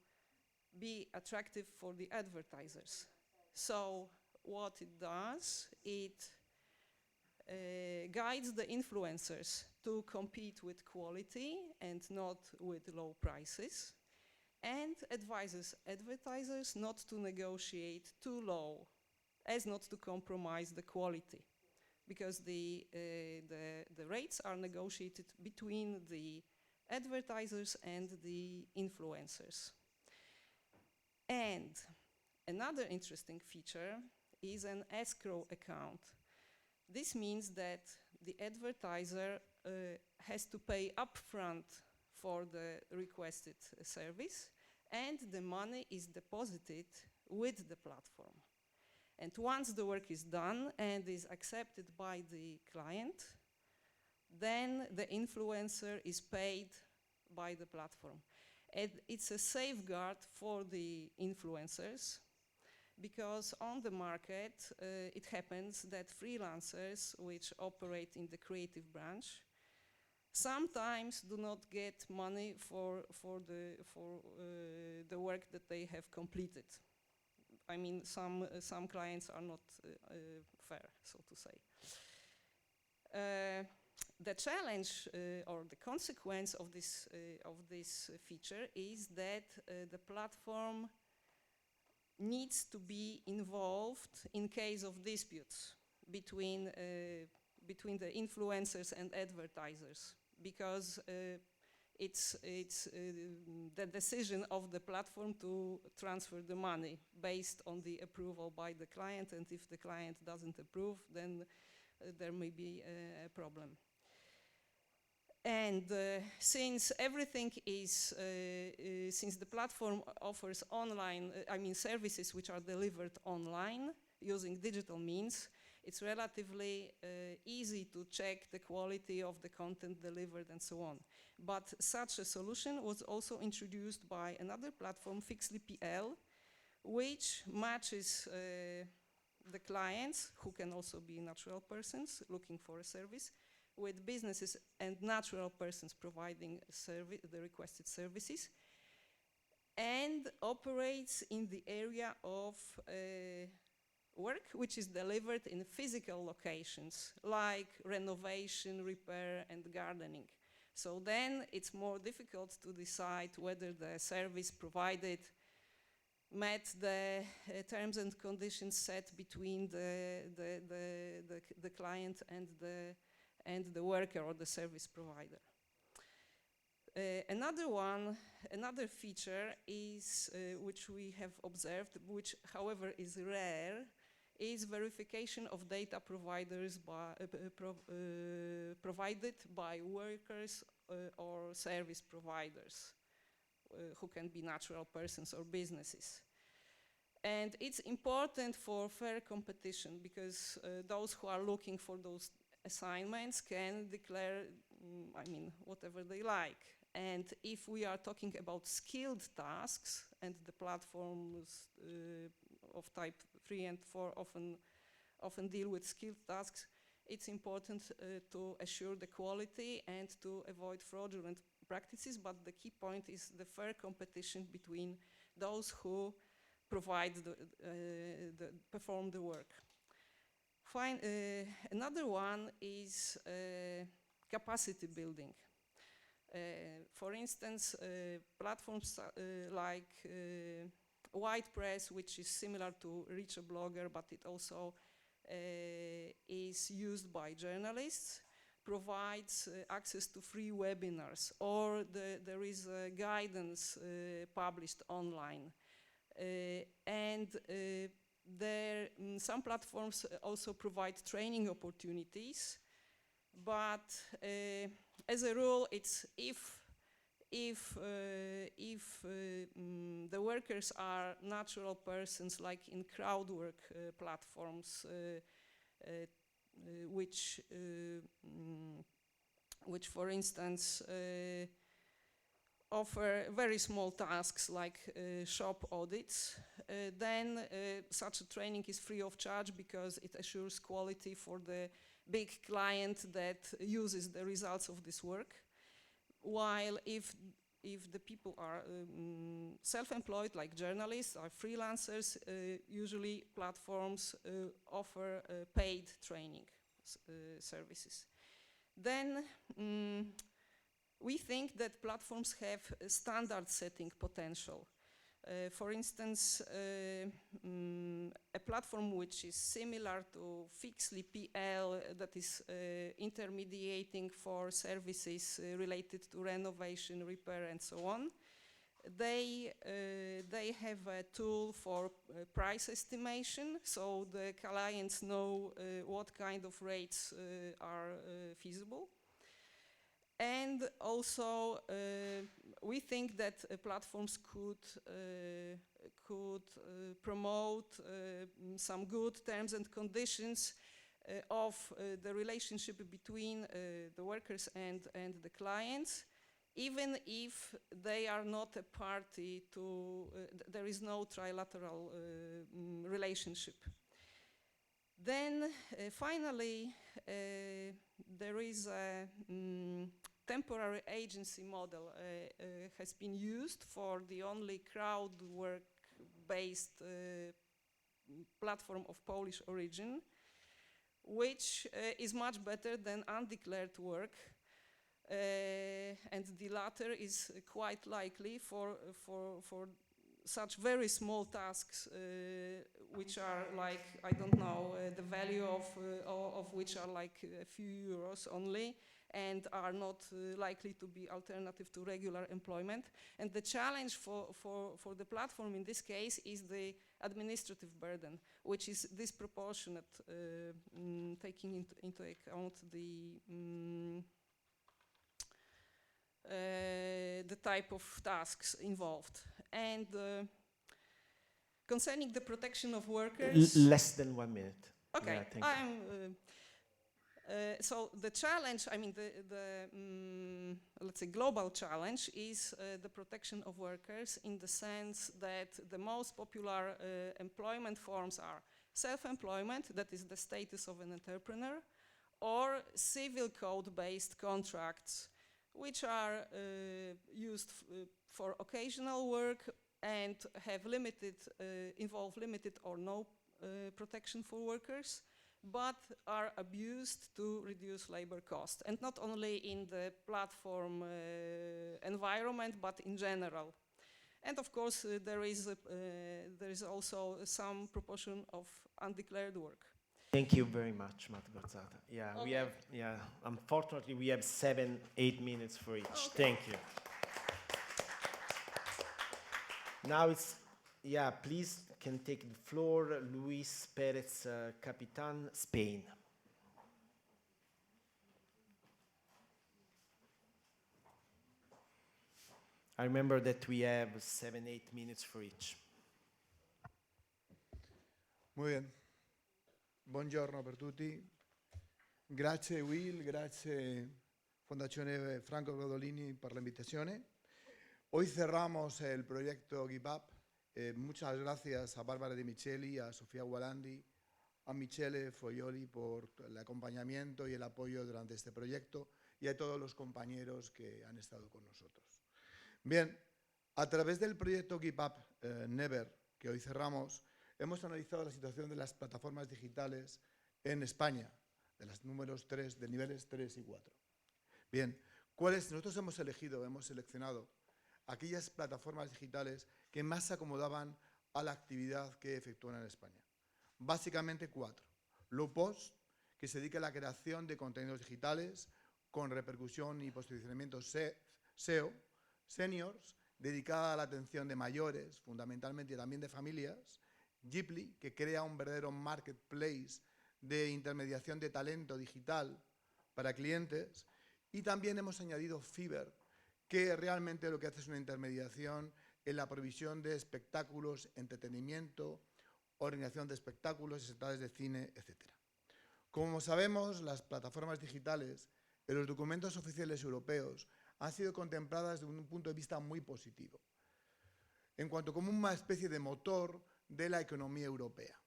be attractive for the advertisers. So what it does, it guides the influencers to compete with quality and not with low prices, and advises advertisers not to negotiate too low as not to compromise the quality, because the rates are negotiated between the advertisers and the influencers. And another interesting feature is an escrow account. This means that the advertiser has to pay upfront for the requested service, and the money is deposited with the platform. And once the work is done and is accepted by the client, then the influencer is paid by the platform. And it's a safeguard for the influencers, because on the market it happens that freelancers which operate in the creative branch sometimes do not get money for the work that they have completed. I mean, some clients are not fair, so to say. The challenge or the consequence of this feature is that the platform needs to be involved in case of disputes between the influencers and advertisers, because it's the decision of the platform to transfer the money based on the approval by the client, and if the client doesn't approve, then there may be a problem. And since everything is, since the platform offers online, services which are delivered online using digital means, it's relatively easy to check the quality of the content delivered and so on. But such a solution was also introduced by another platform, Fixly.pl, which matches the clients, who can also be natural persons looking for a service, with businesses and natural persons providing the requested services, and operates in the area of work which is delivered in physical locations, like renovation, repair, and gardening. So then it's more difficult to decide whether the service provided met the terms and conditions set between the client and and the worker or the service provider. Another feature is, which we have observed, which however is rare, is verification of data providers provided by workers or service providers, who can be natural persons or businesses. And it's important for fair competition, because those who are looking for those assignments can declare, whatever they like. And if we are talking about skilled tasks, and the platforms of type 3 and 4 often deal with skilled tasks, it's important to assure the quality and to avoid fraudulent practices, but the key point is the fair competition between those who provide perform the work. Another one is capacity building. For instance, platforms like WhitePress, which is similar to Reach a Blogger, but it also is used by journalists, provides access to free webinars, or there is guidance published online. Some platforms also provide training opportunities, but as a rule, it's if the workers are natural persons, like in crowdwork platforms, which for instance offer very small tasks like shop audits, then such a training is free of charge, because it assures quality for the big client that uses the results of this work. While if the people are self-employed, like journalists or freelancers, usually platforms offer paid training services. Then we think that platforms have a standard setting potential. For instance, a platform which is similar to Fixly PL, that is intermediating for services related to renovation, repair, and so on. They have a tool for price estimation, so the clients know what kind of rates are feasible. And also, we think that platforms could promote some good terms and conditions of the relationship between the workers and the clients, even if they are not a party to, there is no trilateral relationship. Then finally, there is a temporary agency model has been used for the only crowd work-based platform of Polish origin, which is much better than undeclared work, and the latter is quite likely for such very small tasks, which are like, I don't know, the value of which are like a few euros only, and are not likely to be alternative to regular employment. And the challenge for the platform in this case is the administrative burden, which is disproportionate, taking into account the type of tasks involved. And concerning the protection of workers... Less than 1 minute. Okay, Yeah, so the challenge, let's say global challenge, is the protection of workers, in the sense that the most popular employment forms are self-employment, that is the status of an entrepreneur, or civil code-based contracts, which are used for occasional work and have involve limited or no protection for workers, but are abused to reduce labor cost, and not only in the platform environment, but in general. And of course, there is also some proportion of undeclared work. Thank you very much, Margosata. Yeah, we Okay. have, yeah, unfortunately, we have 7, 8 minutes for each. Okay. Thank you. Now it's, yeah, please can take the floor, Luis Perez Capitan, Spain. I remember that we have 7, 8 minutes for each. Muy bien. Buongiorno per tutti. Grazie Will, grazie Fondazione Franco Brodolini per l'invitazione. Hoy cerramos el proyecto GiveUp. Muchas gracias a Bárbara De Micheli, a Sofía Gualandi, a Michele Foglioli por el acompañamiento y el apoyo durante este proyecto y a todos los compañeros que han estado con nosotros. Bien, a través del proyecto GiveUp Never, que hoy cerramos, hemos analizado la situación de las plataformas digitales en España, de los números 3, de niveles 3 y 4. Bien, nosotros hemos seleccionado aquellas plataformas digitales que más se acomodaban a la actividad que efectúan en España. Básicamente 4. Lowpost, que se dedica a la creación de contenidos digitales con repercusión y posicionamiento SEO. Seniors, dedicada a la atención de mayores, fundamentalmente también de familias. Jeeply, que crea un verdadero marketplace de intermediación de talento digital para clientes. Y también hemos añadido Fiverr, que realmente lo que hace es una intermediación en la provisión de espectáculos, entretenimiento, organización de espectáculos, sectores de cine, etc. Como sabemos, las plataformas digitales en los documentos oficiales europeos han sido contempladas desde un punto de vista muy positivo, en cuanto como una especie de motor de la economía europea.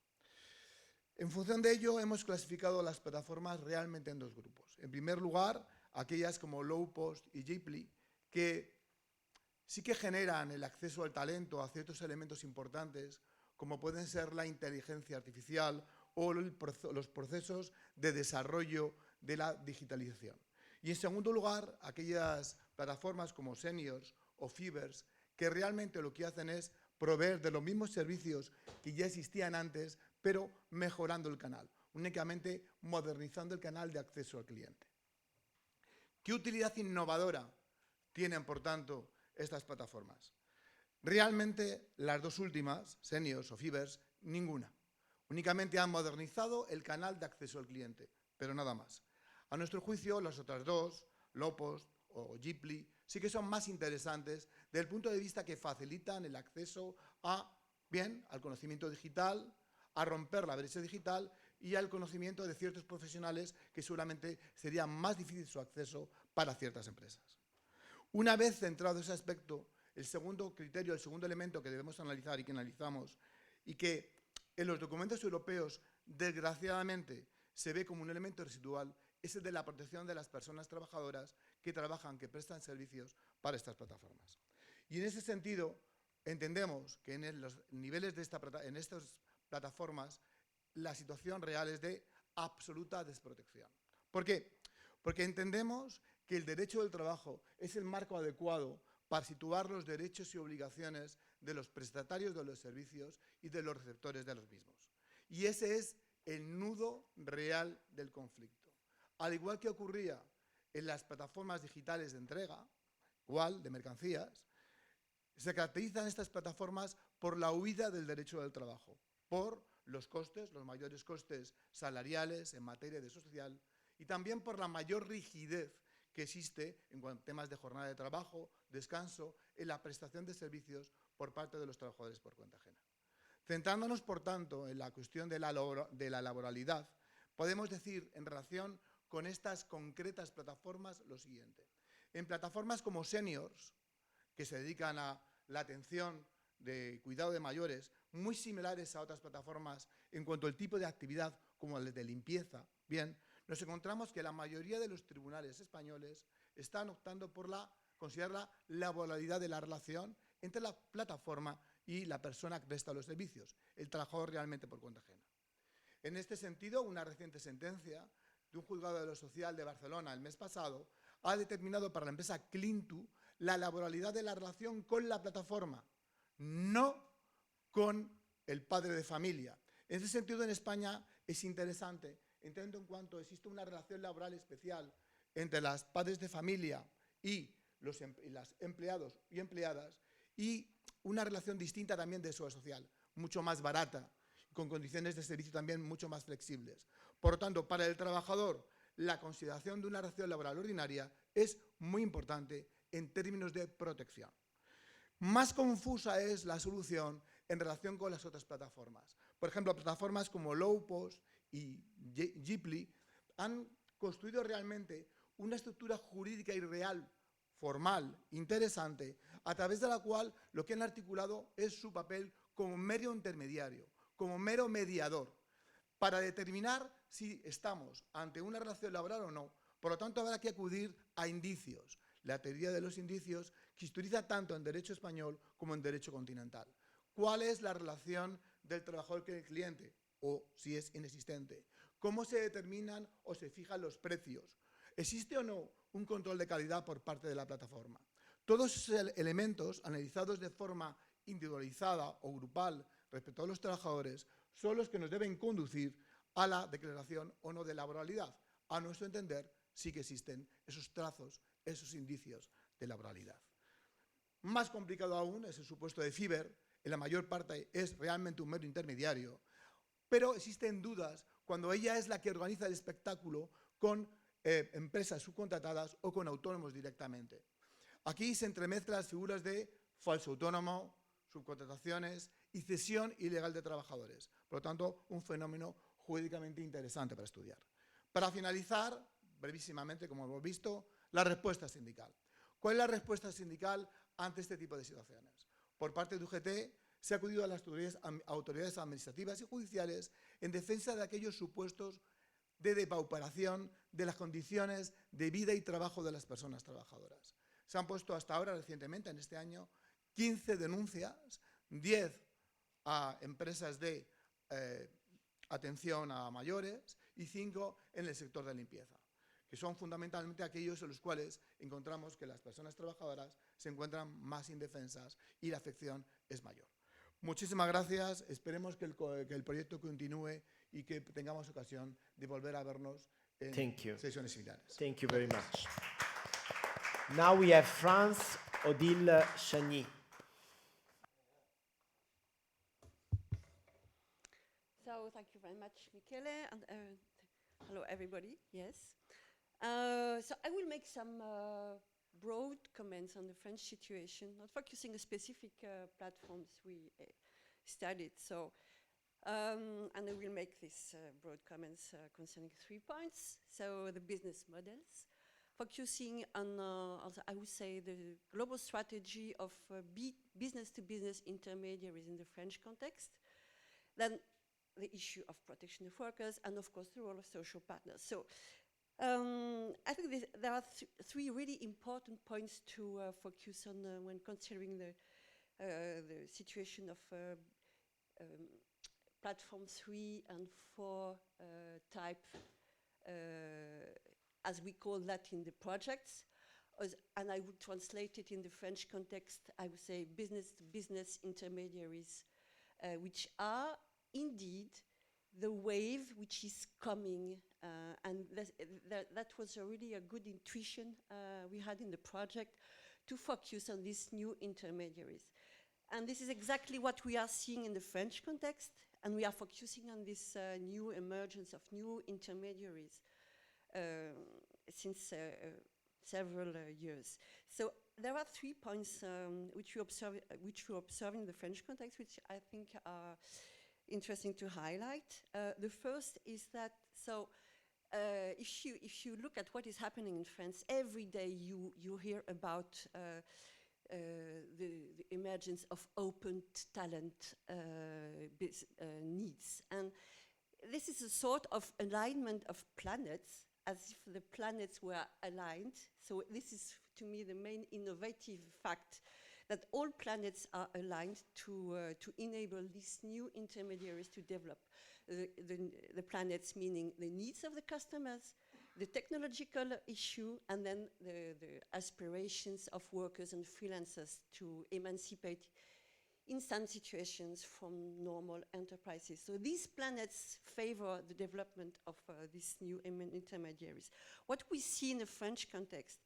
En función de ello, hemos clasificado las plataformas realmente en 2 grupos. En primer lugar, aquellas como Lowpost y Jeeply, que sí que generan el acceso al talento a ciertos elementos importantes, como pueden ser la inteligencia artificial o los procesos de desarrollo de la digitalización. Y en segundo lugar, aquellas plataformas como Seniors o Fivers, que realmente lo que hacen es proveer de los mismos servicios que ya existían antes, pero mejorando el canal, únicamente modernizando el canal de acceso al cliente. ¿Qué utilidad innovadora tienen, por tanto, estas plataformas? Realmente las 2 últimas, Seniors o Fivers, ninguna. Únicamente han modernizado el canal de acceso al cliente, pero nada más. A nuestro juicio, las otras 2, Lowpost o Jeeply, sí que son más interesantes desde el punto de vista que facilitan el acceso al conocimiento digital, a romper la brecha digital y al conocimiento de ciertos profesionales que seguramente sería más difícil su acceso para ciertas empresas. Una vez centrado ese aspecto, el segundo criterio, el segundo elemento que debemos analizar y que analizamos y que en los documentos europeos desgraciadamente se ve como un elemento residual es el de la protección de las personas trabajadoras que trabajan, que prestan servicios para estas plataformas. Y en ese sentido, entendemos que en los niveles de en estas plataformas la situación real es de absoluta desprotección. ¿Por qué? Porque entendemos que el derecho del trabajo es el marco adecuado para situar los derechos y obligaciones de los prestatarios de los servicios y de los receptores de los mismos. Y ese es el nudo real del conflicto. Al igual que ocurría en las plataformas digitales de entrega, igual de mercancías, se caracterizan estas plataformas por la huida del derecho del trabajo, por los costes, los mayores costes salariales en materia de social y también por la mayor rigidez que existe en cuanto a temas de jornada de trabajo, descanso, en la prestación de servicios por parte de los trabajadores por cuenta ajena. Centrándonos, por tanto, en la cuestión de la laboralidad, podemos decir en relación con estas concretas plataformas lo siguiente. En plataformas como Seniors, que se dedican a la atención de cuidado de mayores, muy similares a otras plataformas en cuanto al tipo de actividad como el de limpieza, bien, nos encontramos que la mayoría de los tribunales españoles están optando por considerar la laboralidad de la relación entre la plataforma y la persona que presta los servicios, el trabajador realmente por cuenta ajena. En este sentido, una reciente sentencia de un juzgado de lo social de Barcelona el mes pasado ha determinado para la empresa Clintu la laboralidad de la relación con la plataforma, no con el padre de familia. En ese sentido, en España es interesante, en tanto en cuanto existe una relación laboral especial entre las padres de familia y los empleados y empleadas, y una relación distinta también de seguridad social, mucho más barata, con condiciones de servicio también mucho más flexibles. Por lo tanto, para el trabajador, la consideración de una relación laboral ordinaria es muy importante en términos de protección. Más confusa es la solución en relación con las otras plataformas. Por ejemplo, plataformas como Lowpost y Jeeply han construido realmente una estructura jurídica y real, formal, interesante, a través de la cual lo que han articulado es su papel como mero intermediario, como mero mediador, para determinar si estamos ante una relación laboral o no. Por lo tanto, habrá que acudir a indicios. La teoría de los indicios que se utiliza tanto en derecho español como en derecho continental. ¿Cuál es la relación del trabajador con el cliente? O si es inexistente. ¿Cómo se determinan o se fijan los precios? ¿Existe o no un control de calidad por parte de la plataforma? Todos esos elementos, analizados de forma individualizada o grupal respecto a los trabajadores, son los que nos deben conducir a la declaración o no de laboralidad. A nuestro entender, sí que existen esos trazos, esos indicios de laboralidad. Más complicado aún es el supuesto de Fiverr. En la mayor parte es realmente un mero intermediario, pero existen dudas cuando ella es la que organiza el espectáculo con empresas subcontratadas o con autónomos directamente. Aquí se entremezclan las figuras de falso autónomo, subcontrataciones y cesión ilegal de trabajadores. Por lo tanto, un fenómeno jurídicamente interesante para estudiar. Para finalizar, brevísimamente, como hemos visto, la respuesta sindical. ¿Cuál es la respuesta sindical ante este tipo de situaciones? Por parte de UGT se ha acudido a las autoridades administrativas y judiciales en defensa de aquellos supuestos de depauperación de las condiciones de vida y trabajo de las personas trabajadoras. Se han puesto hasta ahora, recientemente, en este año, 15 denuncias, 10 a empresas de atención a mayores y 5 en el sector de limpieza, que son fundamentalmente aquellos en los cuales encontramos que las personas trabajadoras se encuentran más indefensas y la afección es mayor. Muchísimas gracias, esperemos que el proyecto continúe y que tengamos ocasión de volver a vernos en sesiones similares. Thank you very much. Now we have France Odile Chagny. So thank you very much, Michele, and hello everybody. Yes. So I will make some broad comments on the French situation, not focusing on specific platforms we studied. So, and I will make these broad comments concerning 3 points. So the business models, focusing on, also I would say, the global strategy of business-to-business intermediaries in the French context. Then the issue of protection of workers, and of course the role of social partners. So I think there are 3 really important points to focus on when considering the situation of platform 3 and 4 type, as we call that in the projects. And I would translate it in the French context, I would say business-to-business intermediaries, which are indeed the wave which is coming, and that was really a good intuition we had in the project to focus on these new intermediaries. And this is exactly what we are seeing in the French context, and we are focusing on this new emergence of new intermediaries since several years. So there are 3 points which we observe in the French context, which I think are interesting to highlight. The first is that, so if you look at what is happening in France, every day you hear about the emergence of open talent needs. And this is a sort of alignment of planets, as if the planets were aligned. So this is, to me, the main innovative fact, that all planets are aligned to enable these new intermediaries to develop. The planets meaning the needs of the customers, the technological issue, and then the aspirations of workers and freelancers to emancipate in some situations from normal enterprises. So these planets favor the development of these new intermediaries. What we see in the French context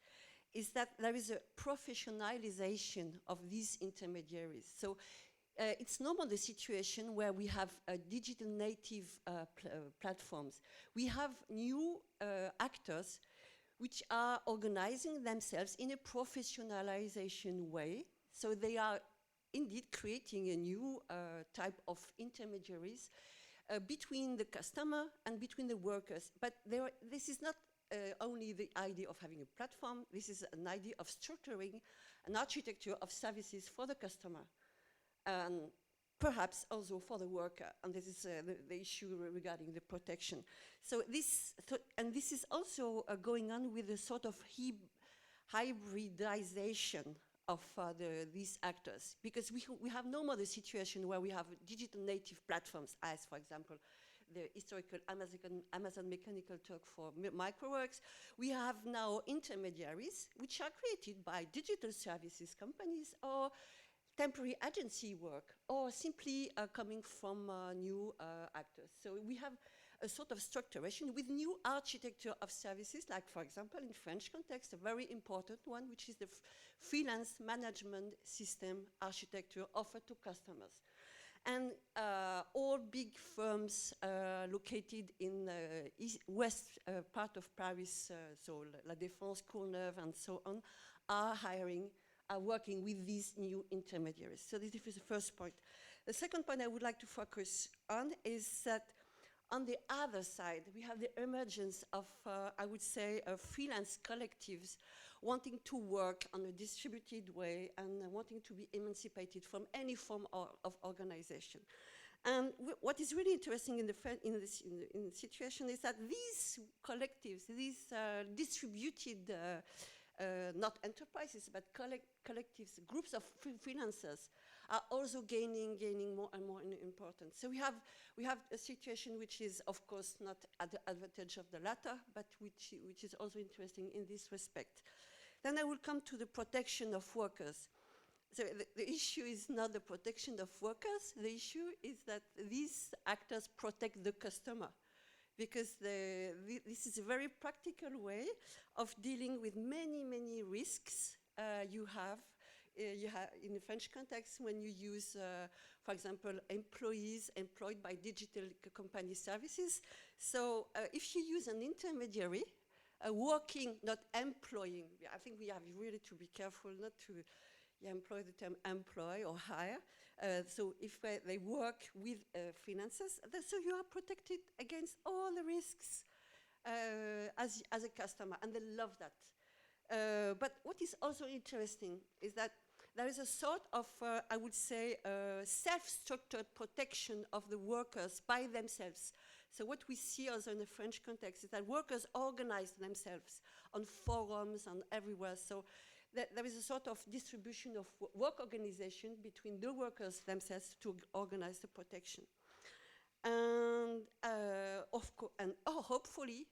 is that there is a professionalization of these intermediaries. So it's normal the situation where we have digital native platforms. We have new actors which are organizing themselves in a professionalization way. So they are indeed creating a new type of intermediaries between the customer and between the workers. But this is not only the idea of having a platform, this is an idea of structuring an architecture of services for the customer, and perhaps also for the worker. And this is the issue regarding the protection. So this is also going on with a sort of hybridization of these actors, because we have no more the situation where we have digital native platforms, as for example the historical Amazon Mechanical Turk for Microworks. We have now intermediaries which are created by digital services companies or temporary agency work, or simply coming from new actors. So we have a sort of structuration with new architecture of services, like for example in French context, a very important one, which is the freelance management system architecture offered to customers. And all big firms located in west part of Paris, so La Défense, Courneuve, and so on, are working with these new intermediaries. So this is the first point. The second point I would like to focus on is that on the other side, we have the emergence of, I would say, freelance collectives wanting to work on a distributed way and wanting to be emancipated from any form of organization. And what is really interesting in the situation is that these collectives, these distributed, not enterprises, but collectives, groups of freelancers, are also gaining more and more in importance. So we have a situation which is, of course, not at the advantage of the latter, but which is also interesting in this respect. Then I will come to the protection of workers. So the issue is not the protection of workers. The issue is that these actors protect the customer, because this is a very practical way of dealing with many risks you have in the French context when you use, for example, employees employed by digital company services. So if you use an intermediary, working, not employing, I think we have really to be careful not to employ the term employ or hire. So if they work with freelancers, so you are protected against all the risks as a customer, and they love that. But what is also interesting is that there is a sort of, I would say, self-structured protection of the workers by themselves. So what we see also in the French context is that workers organize themselves on forums and everywhere. So there is a sort of distribution of work organization between the workers themselves to organize the protection. And hopefully,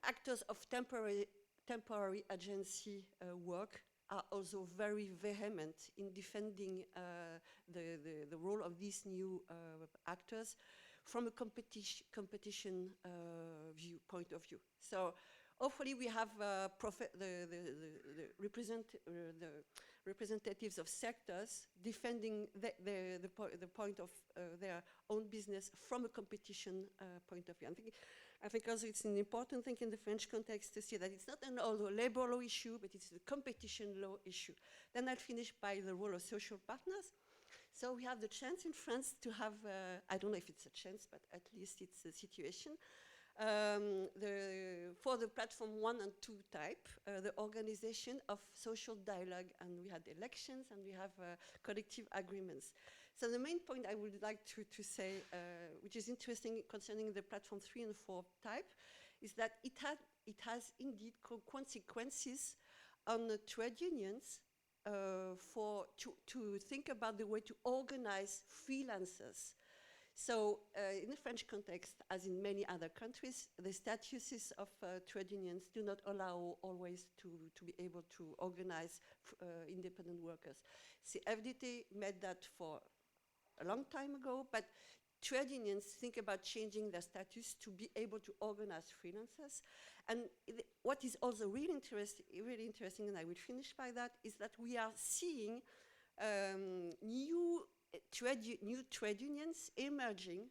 actors of temporary agency work are also very vehement in defending the role of these new actors from a competition point of view. So hopefully we have the representatives of sectors defending the point of their own business from a competition point of view. I think also it's an important thing in the French context to see that it's not a labor law issue, but it's a competition law issue. Then I'll finish by the role of social partners. So we have the chance in France to have, I don't know if it's a chance, but at least it's a situation. For the platform 1 and 2 type, the organization of social dialogue, and we had elections and we have collective agreements. So the main point I would like to say, which is interesting concerning the platform 3 and 4 type, is that it has indeed consequences on the trade unions to think about the way to organize freelancers. So in the French context, as in many other countries, the statuses of trade unions do not allow always to be able to organize independent workers. The FDT made that for a long time ago, but trade unions think about changing their status to be able to organize freelancers. And what is also really interesting, and I will finish by that, is that we are seeing new trade unions emerging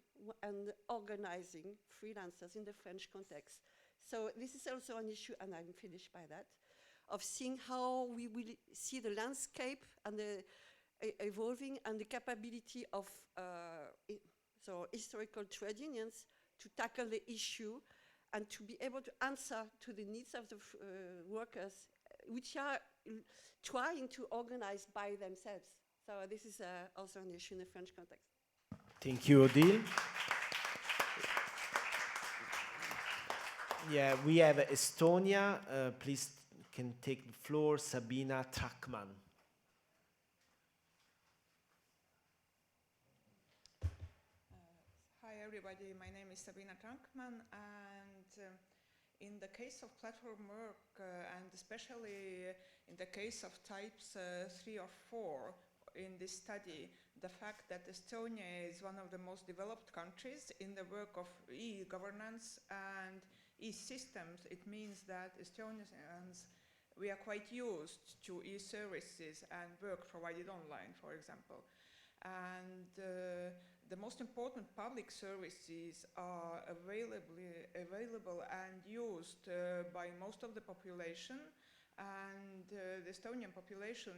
and organizing freelancers in the French context. So this is also an issue, and I'm finished by that, of seeing how we will see the landscape and the evolving and the capability of so historical trade unions to tackle the issue and to be able to answer to the needs of the workers, which are trying to organize by themselves. So this is also an issue in the French context. Thank you, Odile. Yeah, we have Estonia. Please can take the floor, Sabina Trackman. Hi everybody, my name is Sabina Trankman, and in the case of platform work, and especially in the case of types 3 or 4 in this study, the fact that Estonia is one of the most developed countries in the work of e-governance and e-systems, it means that Estonians, we are quite used to e-services and work provided online, for example. And the most important public services are available and used by most of the population, and the Estonian population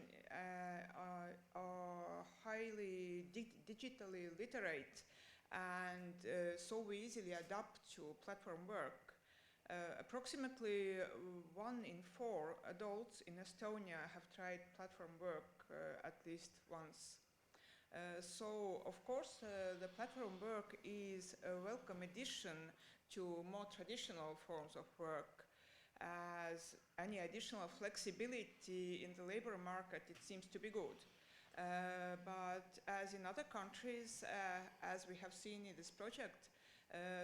are highly digitally literate, and so we easily adapt to platform work. Approximately 1 in 4 adults in Estonia have tried platform work at least once. So, of course, the platform work is a welcome addition to more traditional forms of work. As any additional flexibility in the labor market, it seems to be good. But as in other countries, as we have seen in this project,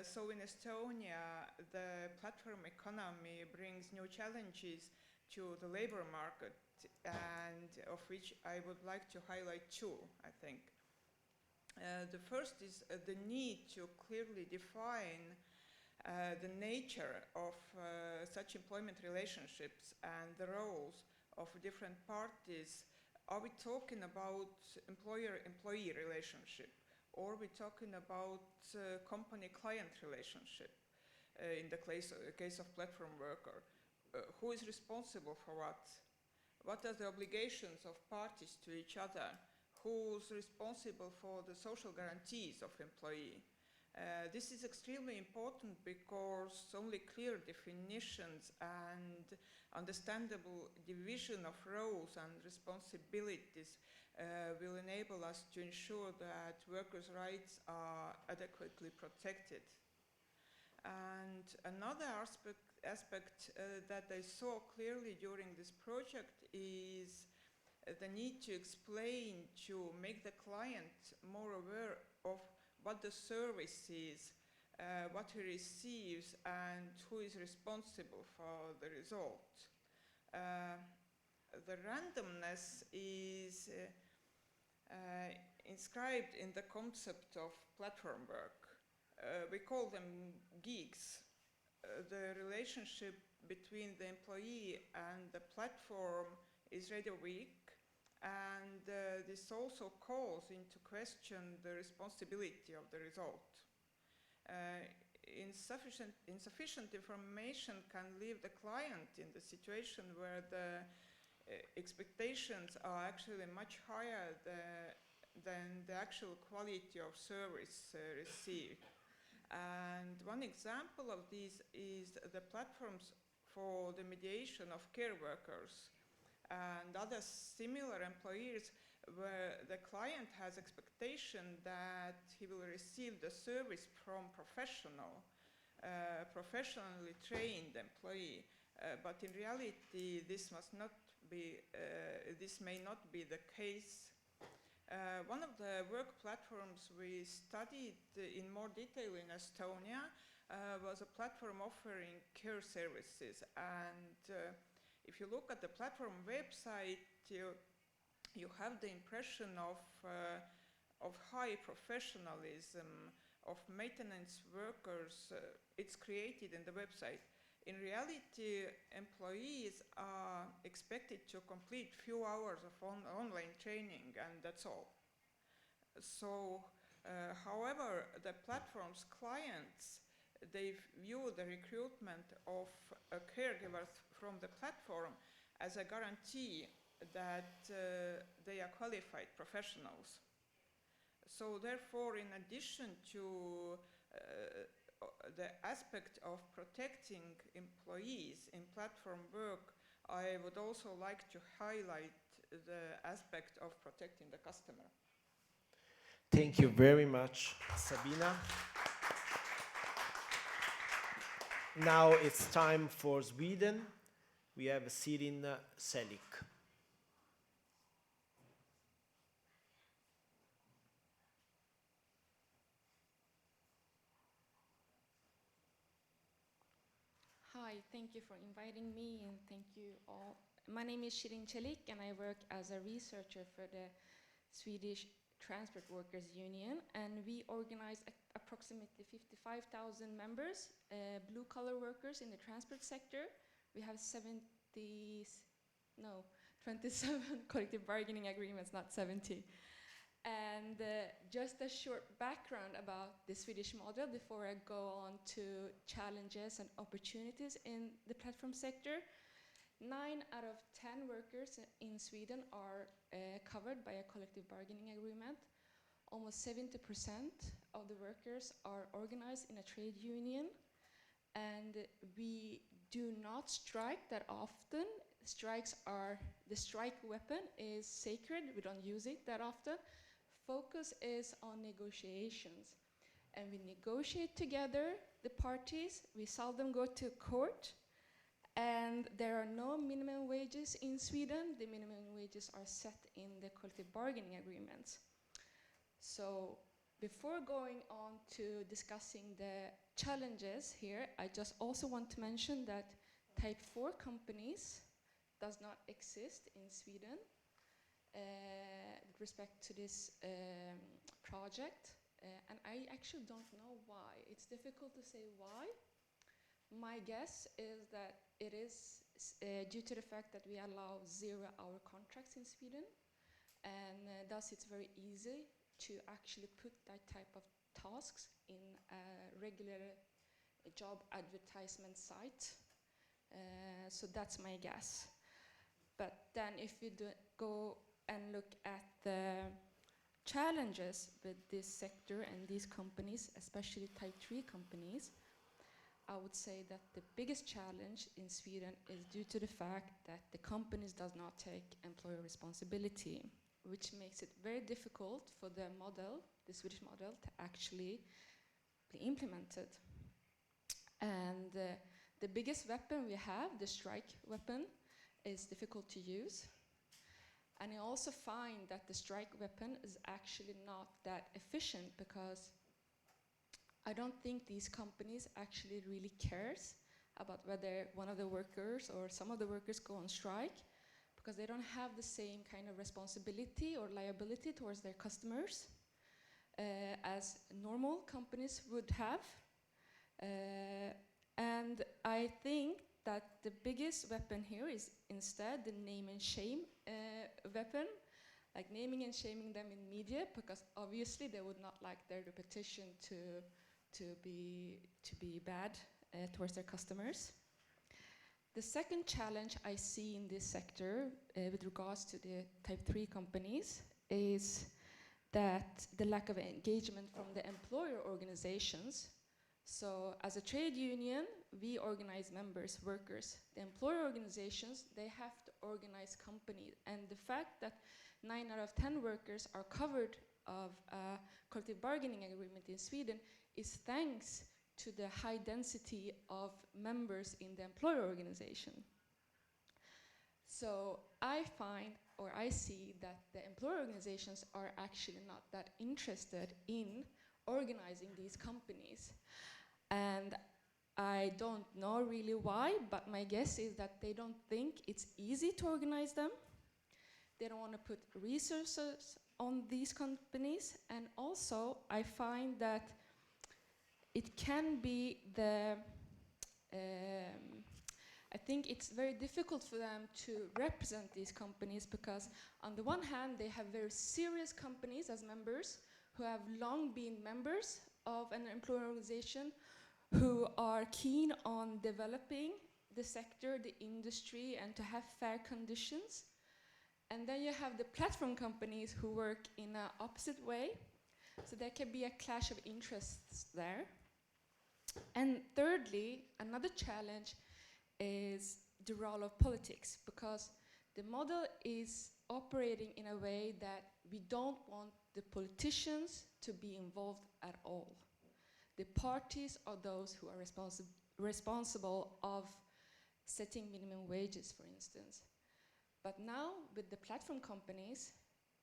so in Estonia, the platform economy brings new challenges to the labor market, and of which I would like to highlight 2, I think. The first is the need to clearly define the nature of such employment relationships and the roles of different parties. Are we talking about employer-employee relationship, or are we talking about company-client relationship in the case of platform worker? Who is responsible for what? What are the obligations of parties to each other? Who's responsible for the social guarantees of employee? This is extremely important because only clear definitions and understandable division of roles and responsibilities will enable us to ensure that workers' rights are adequately protected. And another aspect that I saw clearly during this project is the need to explain, to make the client more aware of what the service is, what he receives, and who is responsible for the result. The randomness is inscribed in the concept of platform work. We call them gigs. The relationship between the employee and the platform is rather weak, and this also calls into question the responsibility of the result. Insufficient information can leave the client in the situation where the expectations are actually much higher than the actual quality of service received. And one example of this is the platforms for the mediation of care workers and other similar employers, where the client has expectation that he will receive the service from professionally trained employee, but in reality this may not be the case. One of the work platforms we studied in more detail in Estonia was a platform offering care services. And if you look at the platform website, you have the impression of high professionalism, of maintenance workers. It's created in the website. In reality, employees are expected to complete few hours of online training, and that's all. So, however, the platform's clients, they view the recruitment of a caregiver from the platform as a guarantee that they are qualified professionals. So therefore, in addition to the aspect of protecting employees in platform work, I would also like to highlight the aspect of protecting the customer. Thank you very much, Sabina. Now it's time for Sweden. We have Sirin Selik. Hi, thank you for inviting me, and thank you all. My name is Sirin Selik, and I work as a researcher for the Swedish Transport Workers Union, and we organize approximately 55,000 members, blue-collar workers in the transport sector. We have 27 collective bargaining agreements, not 70. And just a short background about the Swedish model before I go on to challenges and opportunities in the platform sector. 9 out of 10 workers in Sweden are covered by a collective bargaining agreement. Almost 70% of the workers are organized in a trade union, and we do not strike that often. The strike weapon is sacred. We don't use it that often. Focus is on negotiations, and we negotiate together, the parties. We seldom go to court, and there are no minimum wages in Sweden. The minimum wages are set in the collective bargaining agreements. So before going on to discussing the challenges here, I just also want to mention that Type 4 companies does not exist in Sweden. With respect to this project, and I actually don't know why. It's difficult to say why. My guess is that it is due to the fact that we allow 0-hour contracts in Sweden, and thus it's very easy to actually put that type of tasks in a regular job advertisement site. So that's my guess. But then if we go and look at the challenges with this sector and these companies, especially Type 3 companies, I would say that the biggest challenge in Sweden is due to the fact that the companies does not take employer responsibility, which makes it very difficult for the model, the Swedish model, to actually be implemented. And the biggest weapon we have, the strike weapon, is difficult to use. And I also find that the strike weapon is actually not that efficient, because I don't think these companies actually really cares about whether one of the workers or some of the workers go on strike, because they don't have the same kind of responsibility or liability towards their customers as normal companies would have. And I think that the biggest weapon here is instead the name and shame weapon, like naming and shaming them in media, because obviously they would not like their reputation to be bad towards their customers. The second challenge I see in this sector with regards to the Type 3 companies is that the lack of engagement from the employer organizations. So as a trade union, we organize members, workers. The employer organizations, they have to organize companies. And the fact that 9 out of 10 workers are covered of a collective bargaining agreement in Sweden is thanks to the high density of members in the employer organization. So I find or I see that the employer organizations are actually not that interested in organizing these companies. And I don't know really why, but my guess is that they don't think it's easy to organize them. They don't want to put resources on these companies. And also, I find that it can be I think it's very difficult for them to represent these companies because on the one hand, they have very serious companies as members who have long been members of an employer organization, who are keen on developing the sector, the industry, and to have fair conditions. And then you have the platform companies who work in an opposite way. So there can be a clash of interests there. And thirdly, another challenge is the role of politics, because the model is operating in a way that we don't want the politicians to be involved at all. The parties are those who are responsible of setting minimum wages, for instance. But now, with the platform companies,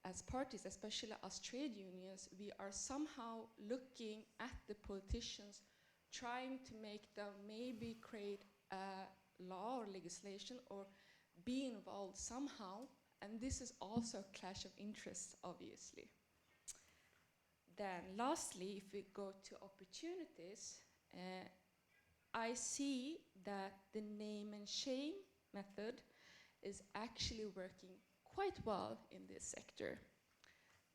as parties, especially as trade unions, we are somehow looking at the politicians, trying to make them maybe create a law or legislation or be involved somehow, and this is also a clash of interests, obviously. Then lastly, if we go to opportunities, I see that the name and shame method is actually working quite well in this sector.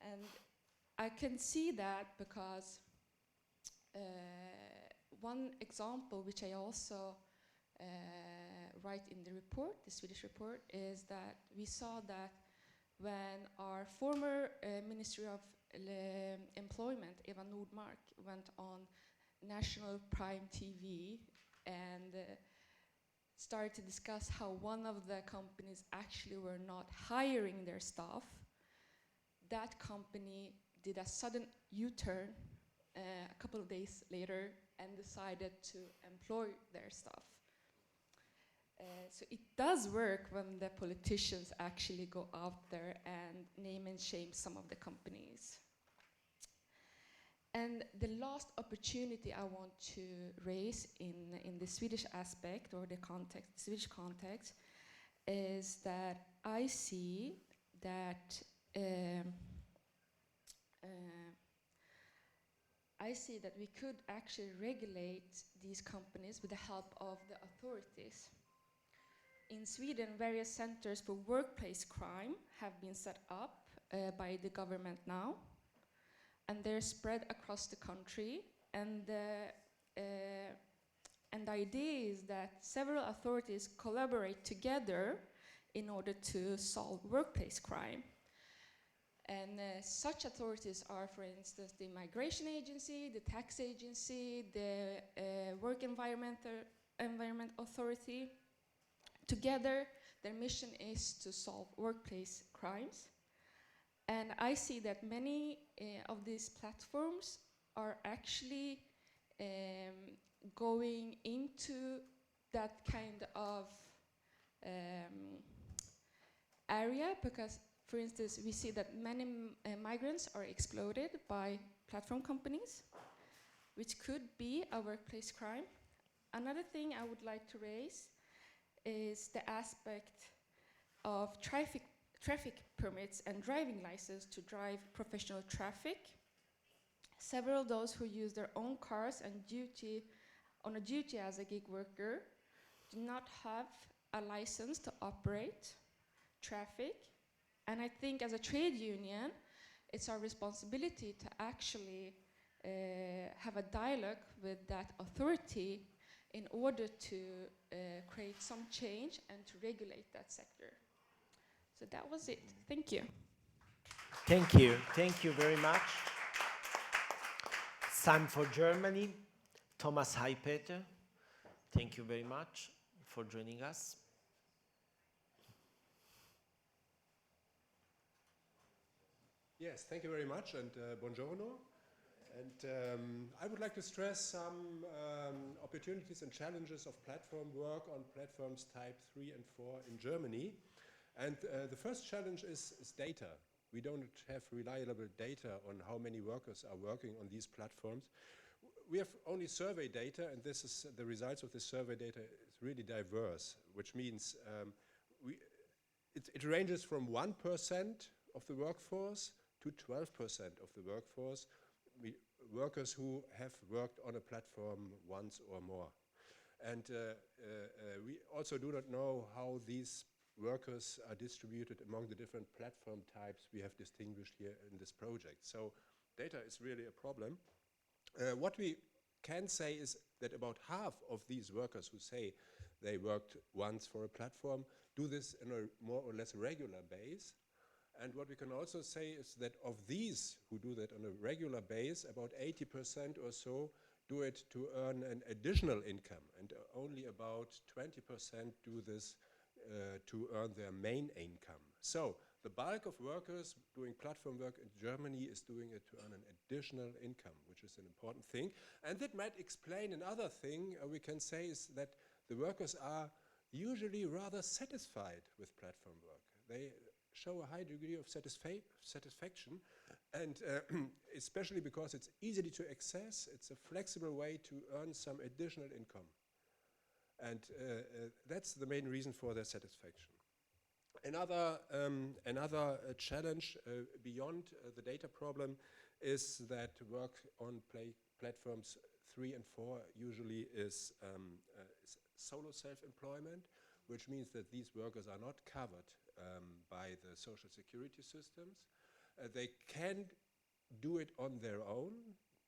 And I can see that because one example, which I also write in the report, the Swedish report, is that we saw that when our former Ministry of Employment, Eva Nordmark, went on national prime TV and started to discuss how one of the companies actually were not hiring their staff, that company did a sudden U-turn a couple of days later and decided to employ their staff. So it does work when the politicians actually go out there and name and shame some of the companies. And the last opportunity I want to raise in the Swedish aspect or the context, the Swedish context, is that I see that we could actually regulate these companies with the help of the authorities. In Sweden, various centers for workplace crime have been set up by the government now, and they're spread across the country. And the idea is that several authorities collaborate together in order to solve workplace crime. And such authorities are, for instance, the Migration Agency, the Tax Agency, the Work Environment Authority. Together, their mission is to solve workplace crimes. And I see that many of these platforms are actually going into that kind of area because, for instance, we see that many migrants are exploited by platform companies, which could be a workplace crime. Another thing I would like to raise is the aspect of traffic permits and driving license to drive professional traffic. Several of those who use their own cars and on a duty as a gig worker do not have a license to operate traffic. And I think as a trade union, it's our responsibility to actually have a dialogue with that authority in order to create some change and to regulate that sector. So that was it. Thank you. Thank you. Thank you very much. It's time for Germany. Thomas Heipeter, thank you very much for joining us. Yes, thank you very much, and buongiorno. And I would like to stress some opportunities and challenges of platform work on platforms type 3 and 4 in Germany. And the first challenge is data. We don't have reliable data on how many workers are working on these platforms. We have only survey data, and this is the results of the survey data is really diverse, which means it ranges from 1% of the workforce to 12% of the workforce, workers who have worked on a platform once or more. And we also do not know how these workers are distributed among the different platform types we have distinguished here in this project. So data is really a problem. What we can say is that about half of these workers who say they worked once for a platform do this in a more or less regular base. And what we can also say is that of these who do that on a regular base, about 80% or so do it to earn an additional income, and only about 20% do this to earn their main income. So the bulk of workers doing platform work in Germany is doing it to earn an additional income, which is an important thing. And that might explain another thing we can say is that the workers are usually rather satisfied with platform work. They show a high degree of satisfaction, and especially because it's easily to access, it's a flexible way to earn some additional income. And that's the main reason for their satisfaction. Another challenge beyond the data problem is that work on platforms 3 and 4 usually is solo self-employment, which means that these workers are not covered by the social security systems. They can do it on their own.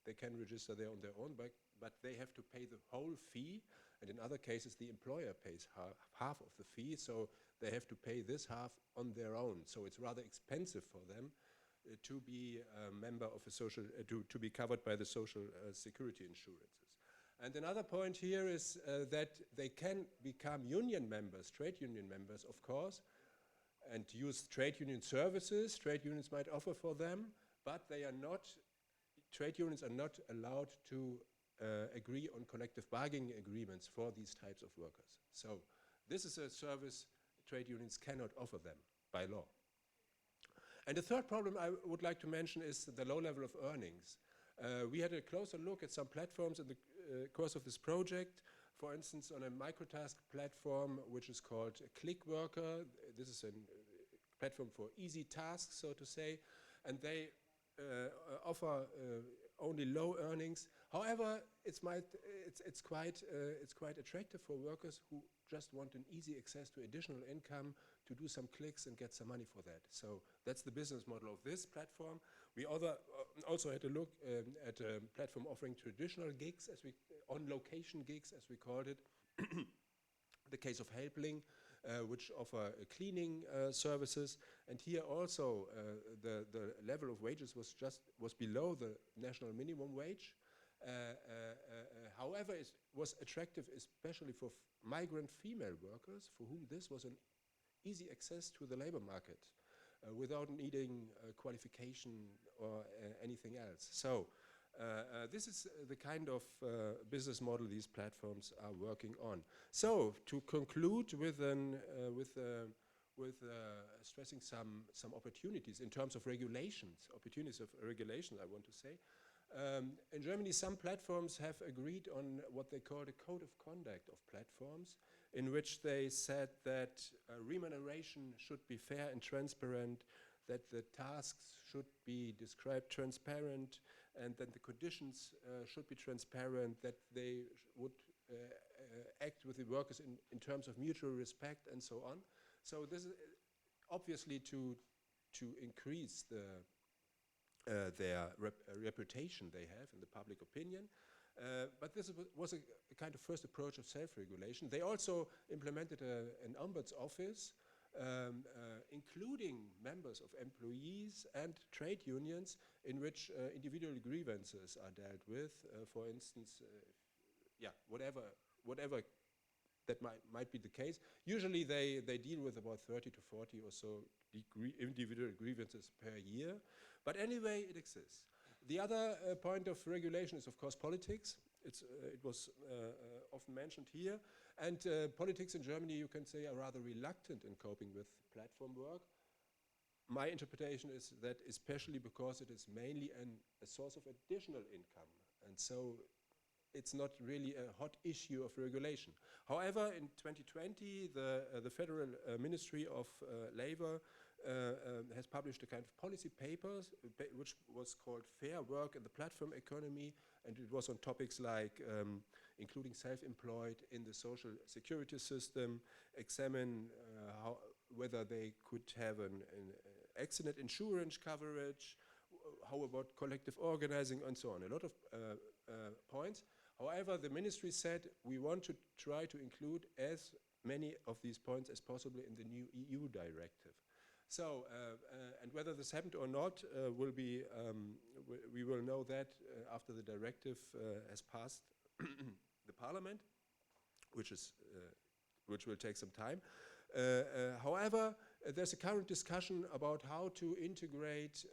They can register there on their own, but they have to pay the whole fee. And in other cases, the employer pays half of the fee, so they have to pay this half on their own. So it's rather expensive for them to be a member of a social, to be covered by the social security insurances. And another point here is that they can become union members, trade union members, of course, and use trade union services trade unions might offer for them, but they are not, trade unions are not allowed to agree on collective bargaining agreements for these types of workers. So this is a service trade unions cannot offer them by law. And the third problem I would like to mention is the low level of earnings. We had a closer look at some platforms in the course of this project. For instance, on a microtask platform, which is called ClickWorker. This is a platform for easy tasks, so to say, and they offer only low earnings. However, it's quite attractive for workers who just want an easy access to additional income to do some clicks and get some money for that. So that's the business model of this platform. We also had a look at a platform offering traditional gigs, on-location gigs, as we called it. The case of Helpling, which offer cleaning services, and here also the level of wages was below the national minimum wage. However, it was attractive especially for migrant female workers, for whom this was an easy access to the labor market without needing qualification or anything else. So this is the kind of business model these platforms are working on. So to conclude with stressing some opportunities in terms of regulations, opportunities of regulation, I want to say. In Germany, some platforms have agreed on what they call a code of conduct of platforms, in which they said that remuneration should be fair and transparent, that the tasks should be described transparent, and that the conditions should be transparent, that they would act with the workers in terms of mutual respect and so on. So this is obviously to increase their reputation they have in the public opinion. But this was a kind of first approach of self-regulation. They also implemented an ombuds office, including members of employees and trade unions, in which individual grievances are dealt with. For instance, whatever that might be the case. Usually they deal with about 30 to 40 or so individual grievances per year. But anyway, it exists. The other point of regulation is, of course, politics. It was often mentioned here. And politics in Germany, you can say, are rather reluctant in coping with platform work. My interpretation is that especially because it is mainly a source of additional income, and so it's not really a hot issue of regulation. However, in 2020, the Federal Ministry of Labor has published a kind of policy paper which was called Fair Work in the Platform Economy, and it was on topics like including self-employed in the social security system, examine whether they could have an accident insurance coverage, how about collective organizing, and so on. A lot of points. However, the ministry said we want to try to include as many of these points as possible in the new EU directive. So, and whether this happened or not will be, we will know that after the directive has passed the parliament, which will take some time. However, there's a current discussion about how to integrate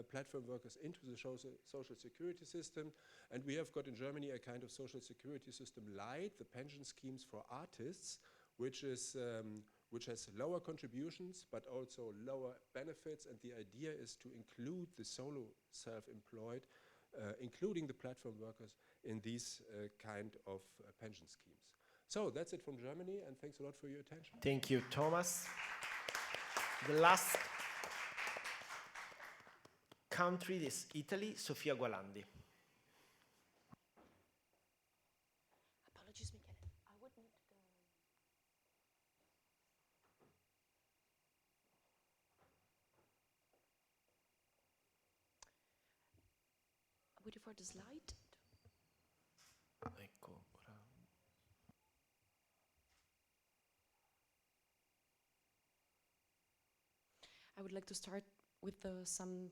platform workers into the social security system, and we have got in Germany a kind of social security system light, the pension schemes for artists, which has lower contributions but also lower benefits, and the idea is to include the solo self-employed, including the platform workers, in these kind of pension schemes. So that's it from Germany, and thanks a lot for your attention. Thank you, Thomas. The last country is Italy. Sofia Gualandi. Apologies, Michele. I would need the... Waiting for the slide. Ecco, ora. I would like to start with some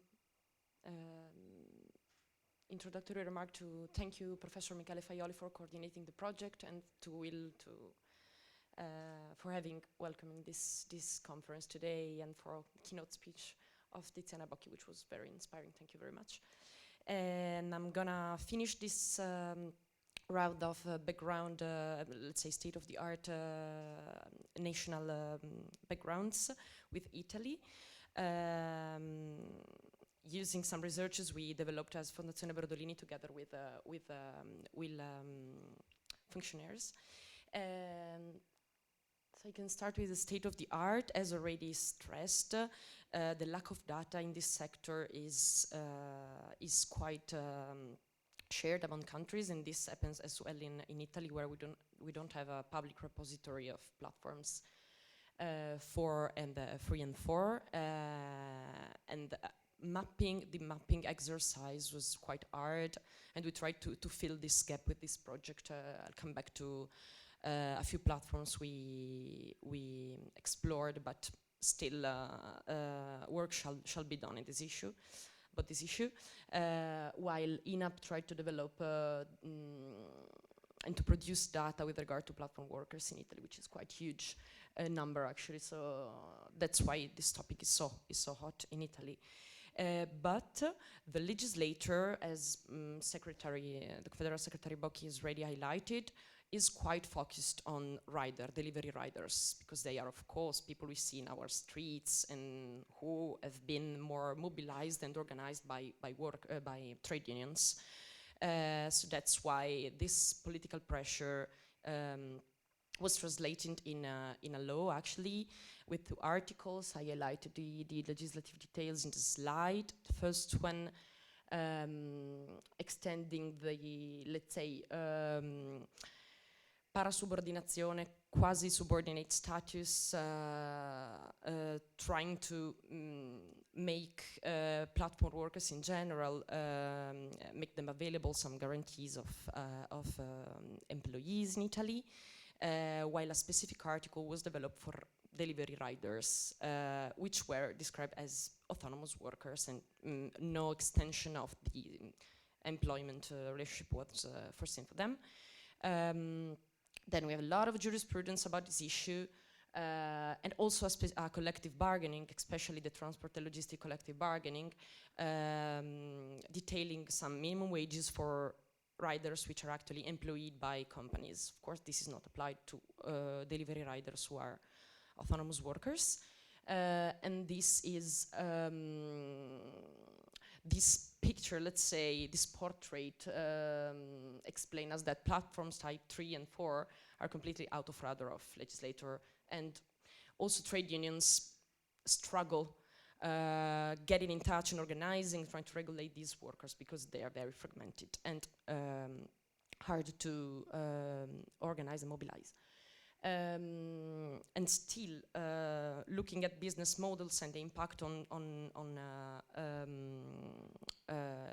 introductory remark to thank you, Professor Michele Faioli, for coordinating the project, and to Will for having welcoming this conference today, and for keynote speech of Tiziana Bocchi, which was very inspiring. Thank you very much. And I'm gonna finish this round of background, let's say state-of-the-art national backgrounds with Italy. Using some researches we developed as Fondazione Brodolini together with Will functionaries. So I can start with the state of the art. As already stressed, the lack of data in this sector is quite shared among countries, and this happens as well in Italy, where we don't have a public repository of platforms for and 3 and 4, and the mapping exercise was quite hard, and we tried to fill this gap with this project. I'll come back to a few platforms we explored, but still work shall be done in this issue. But this issue, while INAP tried to develop and to produce data with regard to platform workers in Italy, which is quite huge number actually. So that's why this topic is so hot in Italy. But the legislator, as the Federal Secretary Bocchi has already highlighted, is quite focused on delivery riders, because they are, of course, people we see in our streets and who have been more mobilized and organized by trade unions. So that's why this political pressure was translated in a law, actually, with 2 articles. I highlighted the legislative details in the slide. The first one extending the, let's say, parasubordinazione, quasi-subordinate status, trying to make platform workers in general, make them available some guarantees of employees in Italy, while a specific article was developed for delivery riders, which were described as autonomous workers, and no extension of the employment relationship was foreseen for them. Then we have a lot of jurisprudence about this issue, and also a collective bargaining, especially the transport and logistic collective bargaining, detailing some minimum wages for riders which are actually employed by companies. Of course, this is not applied to delivery riders who are autonomous workers. And this is this picture, let's say, this portrait explain us that platforms type 3 and 4 are completely out of radar of legislator, and also trade unions struggle getting in touch and organizing, trying to regulate these workers because they are very fragmented and hard to organize and mobilize. And still, looking at business models and the impact on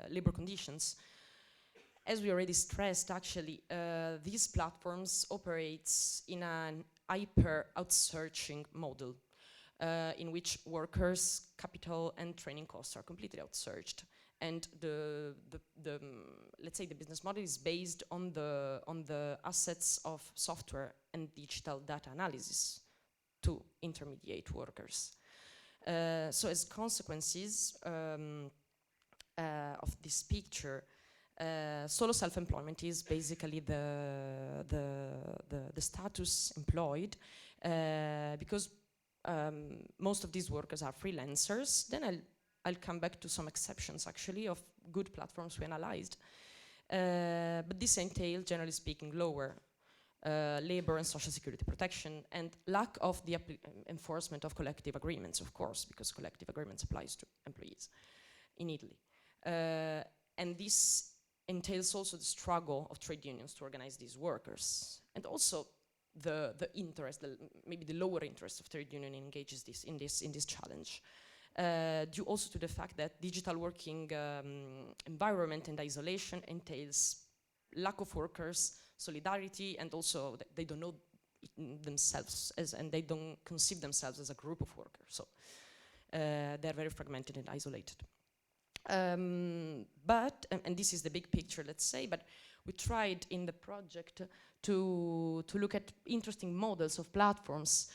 labor conditions, as we already stressed, actually, these platforms operates in an hyper outsourcing model, in which workers, capital, and training costs are completely outsourced. And let's say the business model is based on the assets of software and digital data analysis to intermediate workers. So as consequences of this picture, solo self-employment is basically the status employed, because most of these workers are freelancers. Then I'll come back to some exceptions, actually, of good platforms we analyzed. But this entails, generally speaking, lower labor and social security protection and lack of the enforcement of collective agreements, of course, because collective agreements applies to employees in Italy. And this entails also the struggle of trade unions to organize these workers, and also the interest, maybe the lower interest of trade union engages in this challenge. Due also to the fact that digital working environment and isolation entails lack of workers, solidarity, and also they don't know themselves and they don't conceive themselves as a group of workers. So they're very fragmented and isolated. But, and this is the big picture, let's say, but we tried in the project to look at interesting models of platforms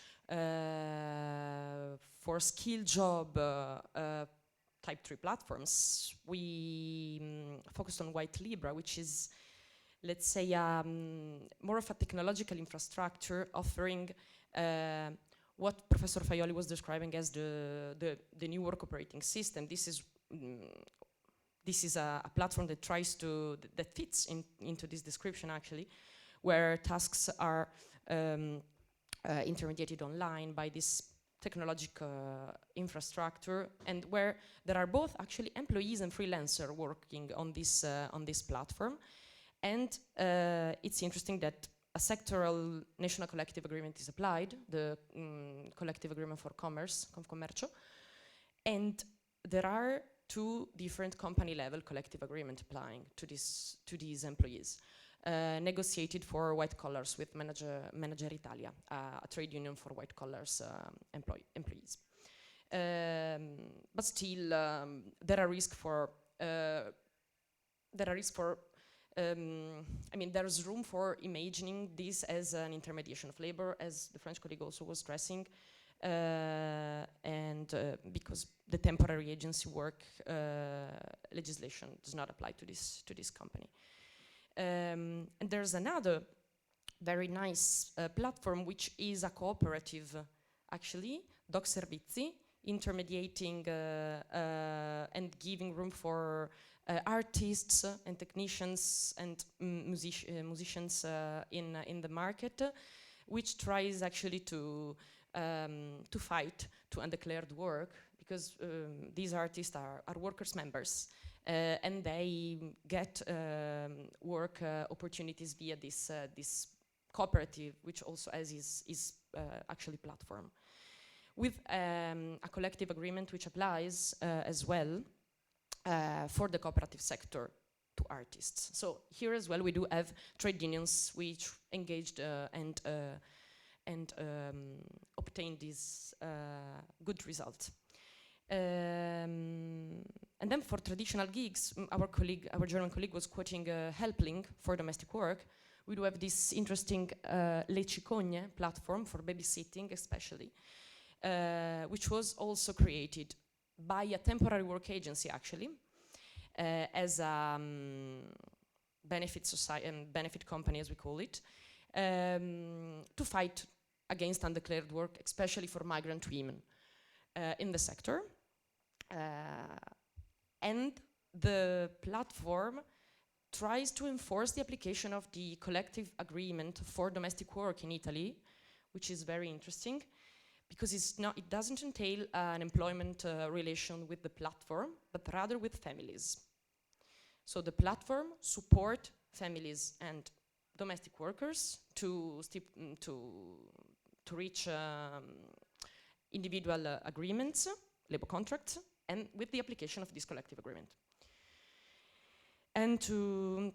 for skill job type 3 platforms. We focused on White Libra, which is, let's say, more of a technological infrastructure offering what Professor Faioli was describing as the new work operating system. This is a platform that tries to, that fits into this description, actually, where tasks are intermediated online by this technological infrastructure, and where there are both actually employees and freelancers working on this platform. And it's interesting that a sectoral national collective agreement is applied, the collective agreement for commerce, Confcommercio, and there are 2 different company level collective agreement applying to these employees. Negotiated for white collars with Manager Italia, a trade union for white collars employees. But still, there are risks for. I mean, there's room for imagining this as an intermediation of labor, as the French colleague also was stressing, and because the temporary agency work legislation does not apply to this company. And there's another very nice platform, which is a cooperative, actually, Doc Servizi, intermediating and giving room for artists and technicians and musicians in the market, which tries actually to fight to undeclared work, because these artists are workers' members. And they get work opportunities via this cooperative, which also has is actually platform, with a collective agreement which applies as well for the cooperative sector to artists. So here as well we do have trade unions which engaged and obtained this good result. And then for traditional gigs, our German colleague was quoting Helpling for domestic work. We do have this interesting Le Cicogne platform for babysitting, especially, which was also created by a temporary work agency, actually, as a benefit company, as we call it, to fight against undeclared work, especially for migrant women. in the sector. And the platform tries to enforce the application of the collective agreement for domestic work in Italy, which is very interesting because it doesn't entail an employment relation with the platform, but rather with families. So the platform support families and domestic workers to reach individual agreements, labor contracts, and with the application of this collective agreement. And to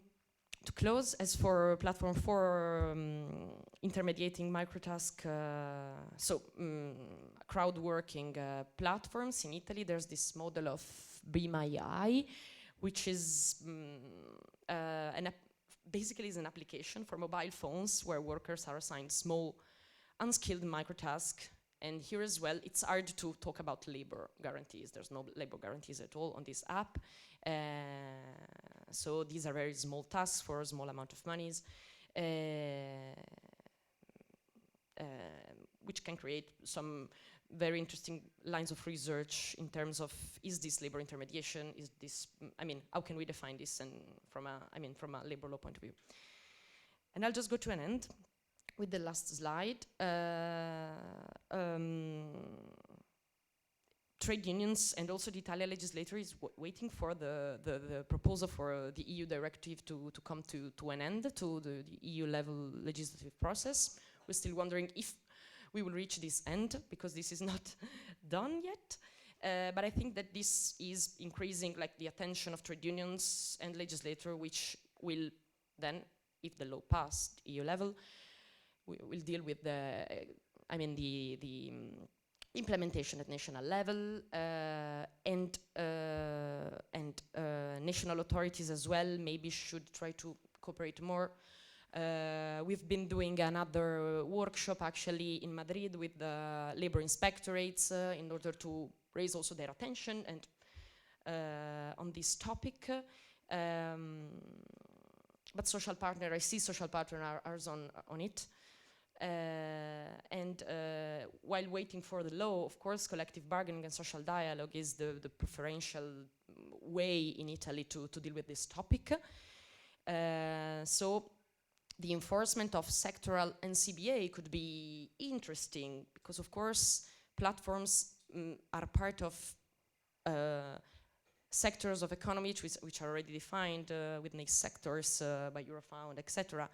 close, as for platform for intermediating microtask, crowd working platforms in Italy, there's this model of Be My Eye, which is basically is an application for mobile phones where workers are assigned small, unskilled microtasks. And here as well, it's hard to talk about labor guarantees. There's no labor guarantees at all on this app. So these are very small tasks for a small amount of monies, which can create some very interesting lines of research in terms of, is this labor intermediation? Is this, how can we define this and from a labor law point of view? And I'll just go to an end with the last slide. Trade unions and also the Italian legislator is waiting for the proposal for the EU directive to come to an end, to the EU level legislative process. We're still wondering if we will reach this end, because this is not done yet. But I think that this is increasing the attention of trade unions and legislator, which will then, if the law passed EU level, will deal with the implementation at national level, and national authorities as well maybe should try to cooperate more. We've been doing another workshop actually in Madrid with the labor inspectorates in order to raise also their attention and on this topic. But social partner, I see social partners are on it. And while waiting for the law, of course, collective bargaining and social dialogue is the preferential way in Italy to deal with this topic. So the enforcement of sectoral NCBA could be interesting because, of course, platforms are part of sectors of economy which are already defined with nice sectors by Eurofound, etc.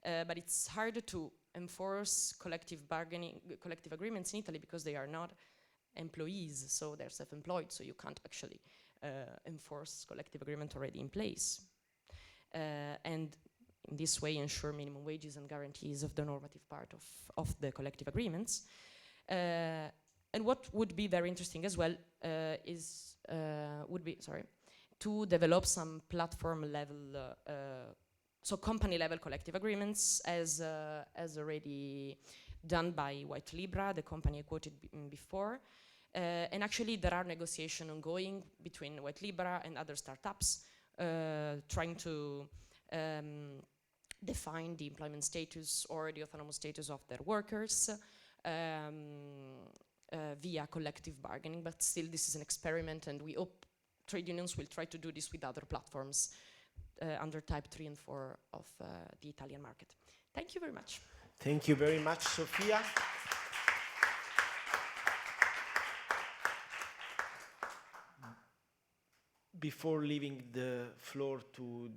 But it's harder to enforce collective agreements in Italy because they are not employees, so they're self-employed, so you can't actually enforce collective agreement already in place. And in this way ensure minimum wages and guarantees of the normative part of the collective agreements. And what would be very interesting as well would be to develop some platform level so company level collective agreements as already done by White Libra, the company I quoted before. And actually there are negotiations ongoing between White Libra and other startups trying to define the employment status or the autonomous status of their workers via collective bargaining. But still this is an experiment, and we hope trade unions will try to do this with other platforms under type 3 and 4 of the Italian market. Thank you very much. Thank you very much, Sofia. Before leaving the floor to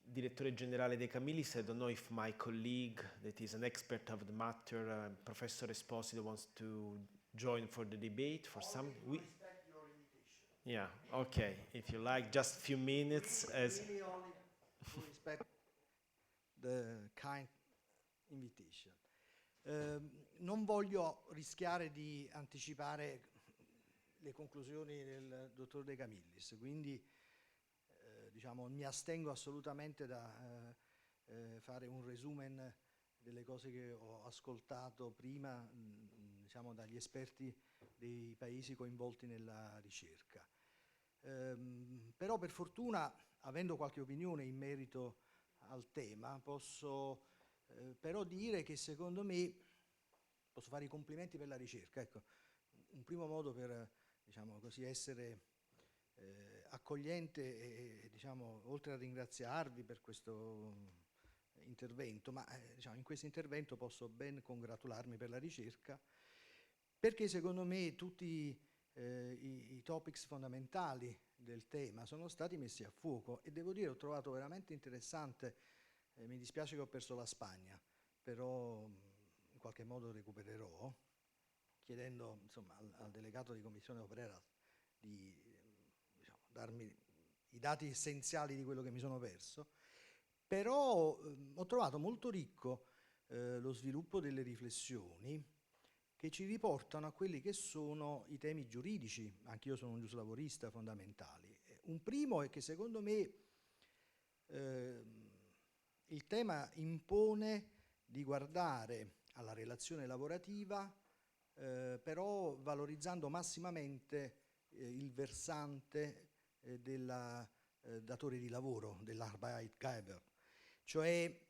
Direttore Generale De Camillis, I don't know if my colleague, that is an expert of the matter, Professor Esposito, wants to join for the debate for some. We respect your invitation. Yeah, okay. If you like, just a few minutes. Really only to respect the kind invitation. Non voglio rischiare di anticipare le conclusioni del dottor De Camillis, quindi diciamo, mi astengo assolutamente da fare un resumen delle cose che ho ascoltato prima diciamo, dagli esperti dei paesi coinvolti nella ricerca. Però per fortuna, avendo qualche opinione in merito al tema, posso però dire che secondo me, posso fare i complimenti per la ricerca, ecco, un primo modo per, diciamo così, essere accogliente e, diciamo, oltre a ringraziarvi per questo intervento, ma diciamo, in questo intervento posso ben congratularmi per la ricerca, perché secondo me tutti i topics fondamentali del tema sono stati messi a fuoco, e devo dire ho trovato veramente interessante, mi dispiace che ho perso la Spagna, però in qualche modo recupererò, chiedendo insomma al delegato di Commissione Obrera di diciamo, darmi i dati essenziali di quello che mi sono perso. Però ho trovato molto ricco lo sviluppo delle riflessioni che ci riportano a quelli che sono i temi giuridici, anch'io sono un giuslavorista, fondamentali. Un primo è che secondo me il tema impone di guardare alla relazione lavorativa però valorizzando massimamente il versante del datore di lavoro, dell'Arbeitgeber, cioè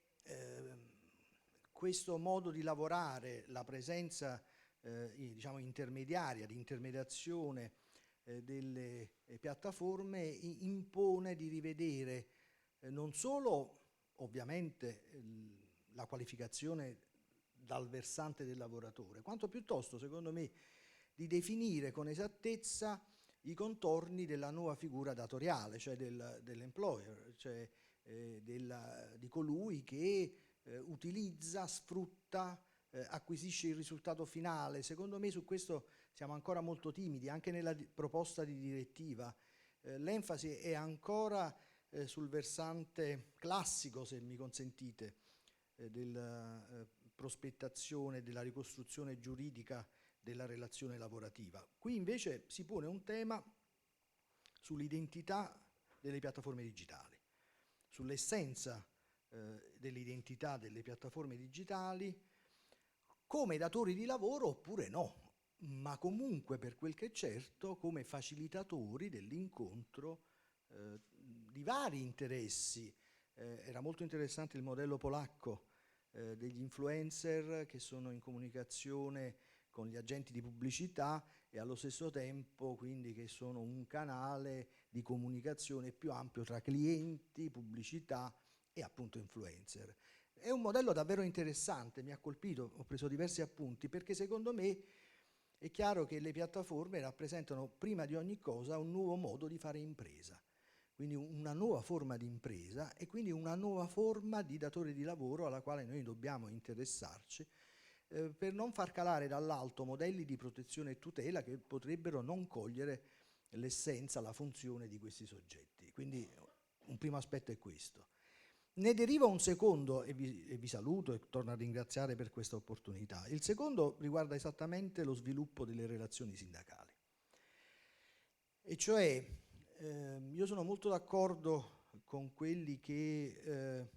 questo modo di lavorare, la presenza diciamo intermediaria, di intermediazione delle piattaforme impone di rivedere non solo ovviamente la qualificazione dal versante del lavoratore, quanto piuttosto, secondo me, di definire con esattezza i contorni della nuova figura datoriale, cioè dell'employer, cioè di colui che utilizza, sfrutta, acquisisce il risultato finale. Secondo me su questo siamo ancora molto timidi, anche nella proposta di direttiva. L'enfasi è ancora sul versante classico, se mi consentite, della prospettazione, della ricostruzione giuridica della relazione lavorativa. Qui invece si pone un tema sull'identità delle piattaforme digitali, sull'essenza dell'identità delle piattaforme digitali come datori di lavoro oppure no, ma comunque, per quel che è certo, come facilitatori dell'incontro di vari interessi. Era molto interessante il modello polacco degli influencer che sono in comunicazione con gli agenti di pubblicità e allo stesso tempo quindi che sono un canale di comunicazione più ampio tra clienti, pubblicità e appunto influencer. È un modello davvero interessante, mi ha colpito, ho preso diversi appunti, perché secondo me è chiaro che le piattaforme rappresentano prima di ogni cosa un nuovo modo di fare impresa, quindi una nuova forma di impresa e quindi una nuova forma di datore di lavoro alla quale noi dobbiamo interessarci per non far calare dall'alto modelli di protezione e tutela che potrebbero non cogliere l'essenza, la funzione di questi soggetti. Quindi un primo aspetto è questo. Ne deriva un secondo, e vi saluto e torno a ringraziare per questa opportunità. Il secondo riguarda esattamente lo sviluppo delle relazioni sindacali. E cioè, io sono molto d'accordo con quelli che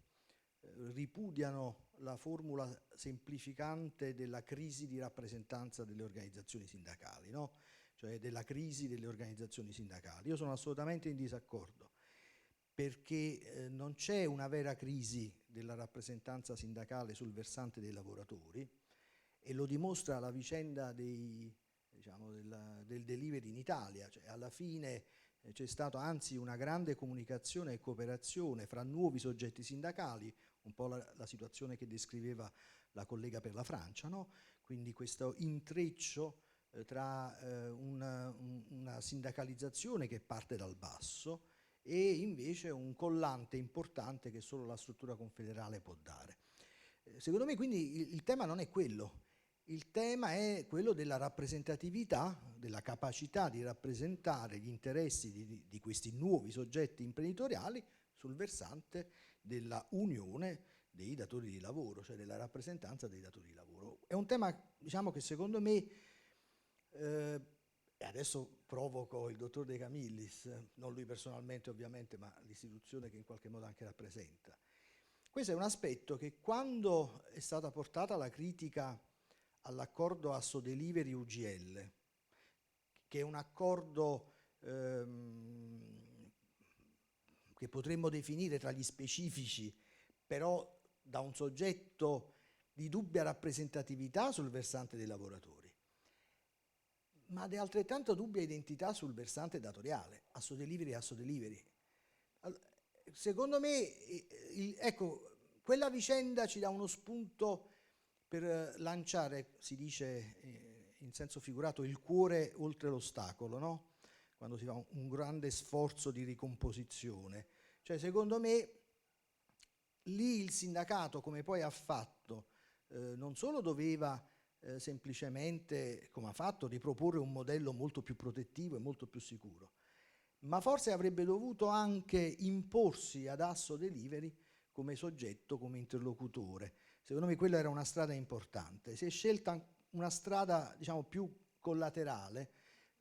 ripudiano la formula semplificante della crisi di rappresentanza delle organizzazioni sindacali, no? Cioè della crisi delle organizzazioni sindacali. Io sono assolutamente in disaccordo, perché non c'è una vera crisi della rappresentanza sindacale sul versante dei lavoratori, e lo dimostra la vicenda del delivery in Italia. Cioè, alla fine c'è stata anzi una grande comunicazione e cooperazione fra nuovi soggetti sindacali, un po' la situazione che descriveva la collega per la Francia, no? Quindi questo intreccio tra una sindacalizzazione che parte dal basso e invece un collante importante che solo la struttura confederale può dare. Secondo me quindi il tema non è quello, il tema è quello della rappresentatività, della capacità di rappresentare gli interessi di questi nuovi soggetti imprenditoriali sul versante della unione dei datori di lavoro, cioè della rappresentanza dei datori di lavoro. È un tema, diciamo, che secondo me e adesso provoco il dottor De Camillis, non lui personalmente ovviamente, ma l'istituzione che in qualche modo anche rappresenta. Questo è un aspetto che, quando è stata portata la critica all'accordo Asso Delivery UGL, che è un accordo che potremmo definire tra gli specifici, però da un soggetto di dubbia rappresentatività sul versante dei lavoratori, ma di altrettanto dubbia identità sul versante datoriale, Asso Delivery e Asso Delivery. Secondo me, ecco, quella vicenda ci dà uno spunto per lanciare, si dice in senso figurato, il cuore oltre l'ostacolo, no? Quando si fa un grande sforzo di ricomposizione. Cioè, secondo me, lì il sindacato, come poi ha fatto, non solo doveva semplicemente, come ha fatto, riproporre un modello molto più protettivo e molto più sicuro, ma forse avrebbe dovuto anche imporsi ad Asso Delivery come soggetto, come interlocutore. Secondo me quella era una strada importante. Si è scelta una strada, diciamo, più collaterale,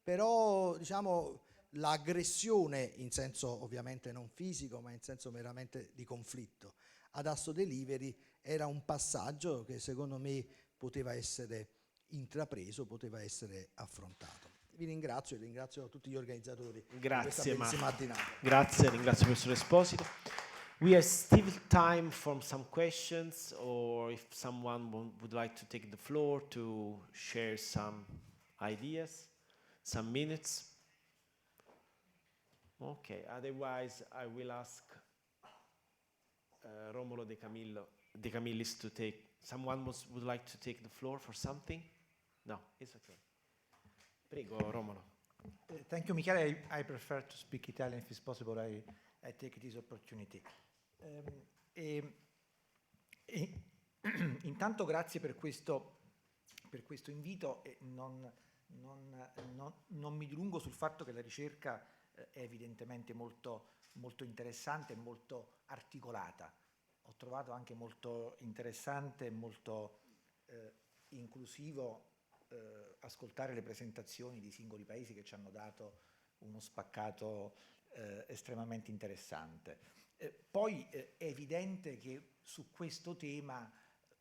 però, diciamo, l'aggressione, in senso ovviamente non fisico, ma in senso meramente di conflitto, ad Asso Delivery era un passaggio che secondo me poteva essere intrapreso, poteva essere affrontato. Vi ringrazio e ringrazio tutti gli organizzatori di questa bellissima mattinata. Grazie, ringrazio il professor Esposito. We have still time for some questions, or if someone would like to take the floor to share some ideas, some minutes. Okay, otherwise I will ask Romolo De Camillis to take. Someone would like to take the floor for something? No, it's okay. Prego, Romolo. Thank you, Michele. I prefer to speak Italian if it's possible. I take this opportunity. Intanto grazie per questo invito e non mi dilungo sul fatto che la ricerca è evidentemente molto interessante e molto articolata. Ho trovato anche molto interessante e molto inclusivo ascoltare le presentazioni di singoli paesi che ci hanno dato uno spaccato estremamente interessante. Poi è evidente che su questo tema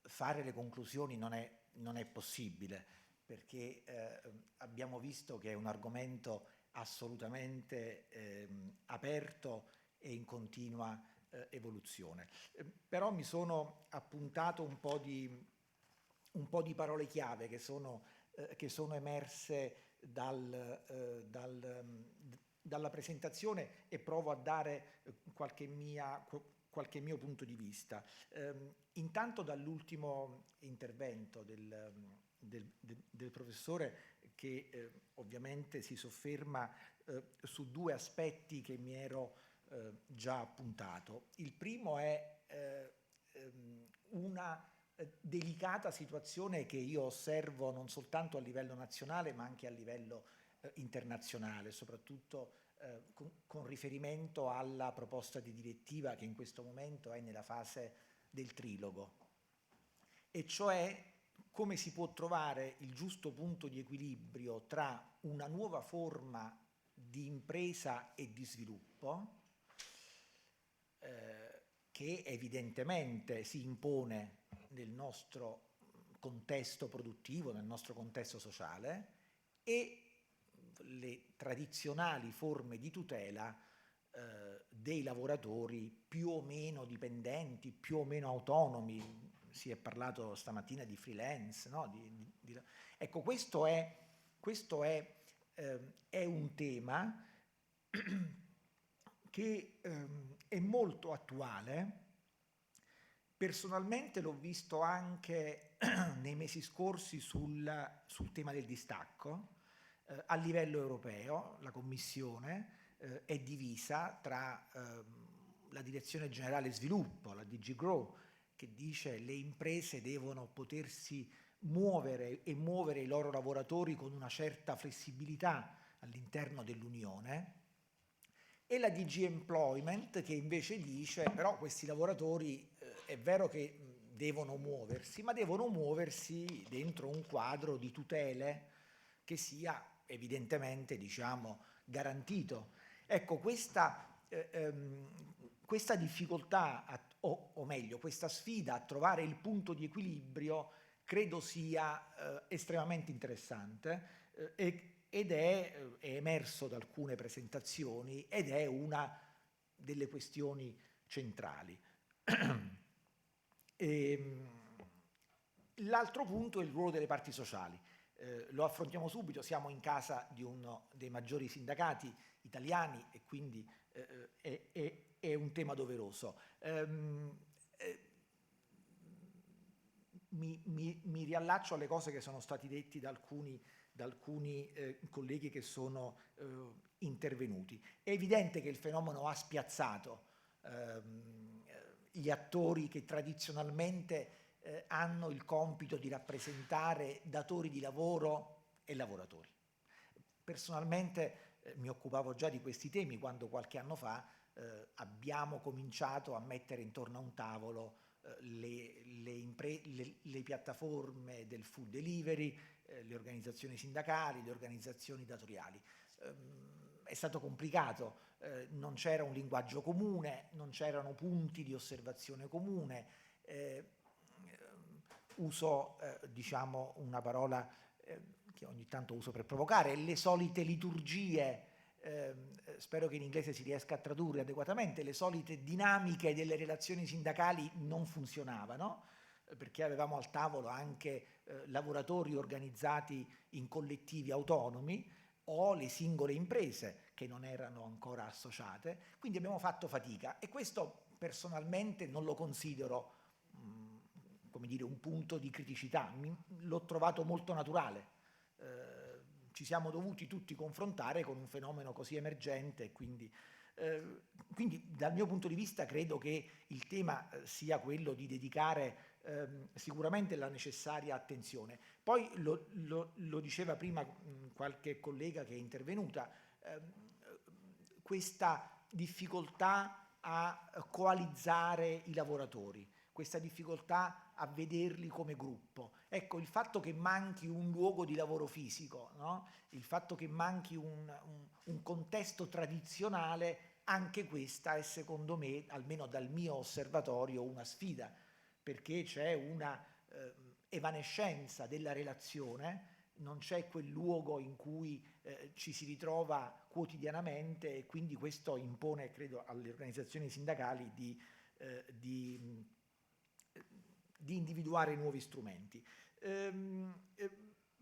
fare le conclusioni non è possibile, perché abbiamo visto che è un argomento assolutamente aperto e in continua evoluzione. Però mi sono appuntato un po' di parole chiave che sono emerse dalla presentazione e provo a dare qualche mio punto di vista. Intanto dall'ultimo intervento del professore, che ovviamente si sofferma su due aspetti che mi ero già appuntato. Il primo è una delicata situazione che io osservo non soltanto a livello nazionale ma anche a livello internazionale, soprattutto con riferimento alla proposta di direttiva che in questo momento è nella fase del trilogo, e cioè come si può trovare il giusto punto di equilibrio tra una nuova forma di impresa e di sviluppo che evidentemente si impone nel nostro contesto produttivo, nel nostro contesto sociale, e le tradizionali forme di tutela dei lavoratori più o meno dipendenti, più o meno autonomi. Si è parlato stamattina di freelance, no? Ecco, questo è un tema che è molto attuale. Personalmente l'ho visto anche nei mesi scorsi sul tema del distacco. A livello europeo la Commissione è divisa tra la Direzione Generale Sviluppo, la DG Grow, che dice le imprese devono potersi muovere e muovere i loro lavoratori con una certa flessibilità all'interno dell'Unione, e la DG Employment, che invece dice però questi lavoratori è vero che devono muoversi, ma devono muoversi dentro un quadro di tutele che sia evidentemente, diciamo, garantito. Ecco, questa difficoltà, o meglio, questa sfida a trovare il punto di equilibrio credo sia estremamente interessante ed è emerso da alcune presentazioni ed è una delle questioni centrali. L'altro punto è il ruolo delle parti sociali. Lo affrontiamo subito, siamo in casa di uno dei maggiori sindacati italiani e quindi è un tema doveroso. Mi riallaccio alle cose che sono stati detti da alcuni colleghi che sono intervenuti. È evidente che il fenomeno ha spiazzato gli attori che tradizionalmente hanno il compito di rappresentare datori di lavoro e lavoratori. Personalmente mi occupavo già di questi temi quando qualche anno fa abbiamo cominciato a mettere intorno a un tavolo le piattaforme del food delivery, le organizzazioni sindacali, le organizzazioni datoriali. È stato complicato, non c'era un linguaggio comune, non c'erano punti di osservazione comune. Uso diciamo una parola che ogni tanto uso per provocare, le solite liturgie, spero che in inglese si riesca a tradurre adeguatamente, le solite dinamiche delle relazioni sindacali non funzionavano, perché avevamo al tavolo anche lavoratori organizzati in collettivi autonomi o le singole imprese che non erano ancora associate, quindi abbiamo fatto fatica e questo personalmente non lo considero come dire, un punto di criticità, l'ho trovato molto naturale. Ci siamo dovuti tutti confrontare con un fenomeno così emergente, quindi dal mio punto di vista credo che il tema sia quello di dedicare sicuramente la necessaria attenzione. Poi lo diceva prima qualche collega che è intervenuta, questa difficoltà a coalizzare i lavoratori, questa difficoltà a vederli come gruppo. Ecco, il fatto che manchi un luogo di lavoro fisico, no? Il fatto che manchi un contesto tradizionale, anche questa è secondo me, almeno dal mio osservatorio, una sfida, perché c'è una evanescenza della relazione, non c'è quel luogo in cui ci si ritrova quotidianamente e quindi questo impone, credo, alle organizzazioni sindacali di individuare nuovi strumenti.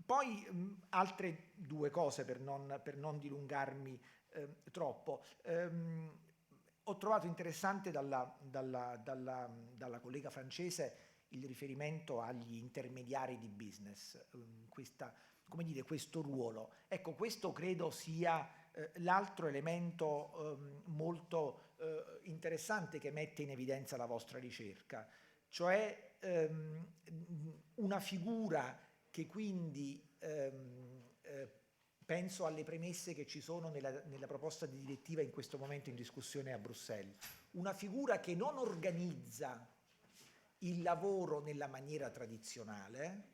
Poi altre due cose per non dilungarmi troppo. Ho trovato interessante dalla collega francese il riferimento agli intermediari di business, questo ruolo. Ecco, questo credo sia l'altro elemento molto interessante che mette in evidenza la vostra ricerca, cioè una figura che quindi penso alle premesse che ci sono nella proposta di direttiva in questo momento in discussione a Bruxelles, una figura che non organizza il lavoro nella maniera tradizionale,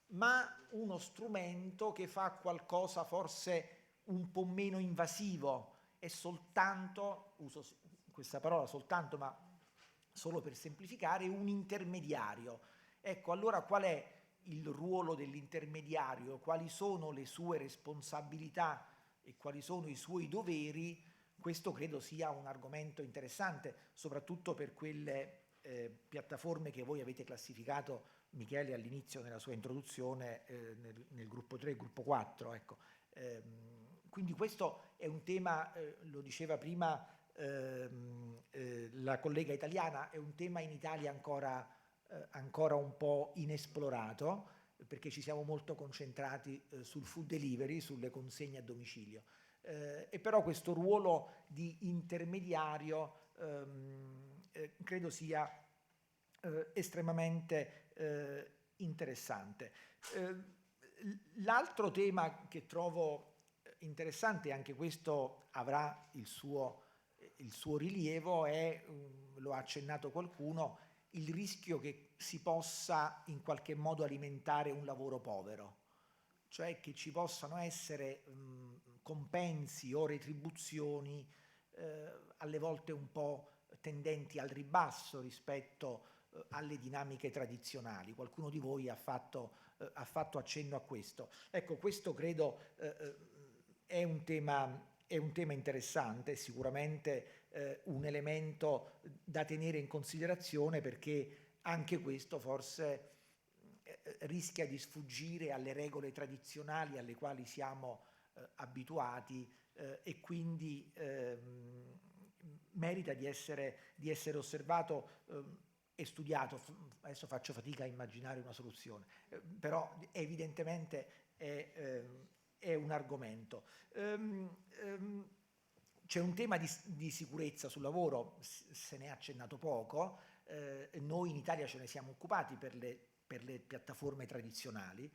ma uno strumento che fa qualcosa forse un po' meno invasivo e soltanto, uso questa parola soltanto, ma solo per semplificare, un intermediario. Ecco, allora qual è il ruolo dell'intermediario? Quali sono le sue responsabilità e quali sono i suoi doveri? Questo credo sia un argomento interessante, soprattutto per quelle piattaforme che voi avete classificato, Michele, all'inizio nella sua introduzione, nel gruppo 3 e gruppo 4. Ecco. Quindi questo è un tema, lo diceva prima la collega italiana, è un tema in Italia ancora un po' inesplorato, perché ci siamo molto concentrati sul food delivery, sulle consegne a domicilio. E però questo ruolo di intermediario credo sia estremamente interessante. L'altro tema che trovo interessante, e anche questo avrà il suo rilievo, è, lo ha accennato qualcuno, il rischio che si possa in qualche modo alimentare un lavoro povero, cioè che ci possano essere compensi o retribuzioni alle volte un po' tendenti al ribasso rispetto alle dinamiche tradizionali. Qualcuno di voi ha fatto accenno a questo. Ecco, questo credo è un tema interessante, sicuramente un elemento da tenere in considerazione, perché anche questo forse rischia di sfuggire alle regole tradizionali alle quali siamo abituati, e quindi merita di essere osservato e studiato. Adesso faccio fatica a immaginare una soluzione, però evidentemente è un argomento. C'è un tema di sicurezza sul lavoro, se ne è accennato poco. Noi in Italia ce ne siamo occupati per le piattaforme tradizionali.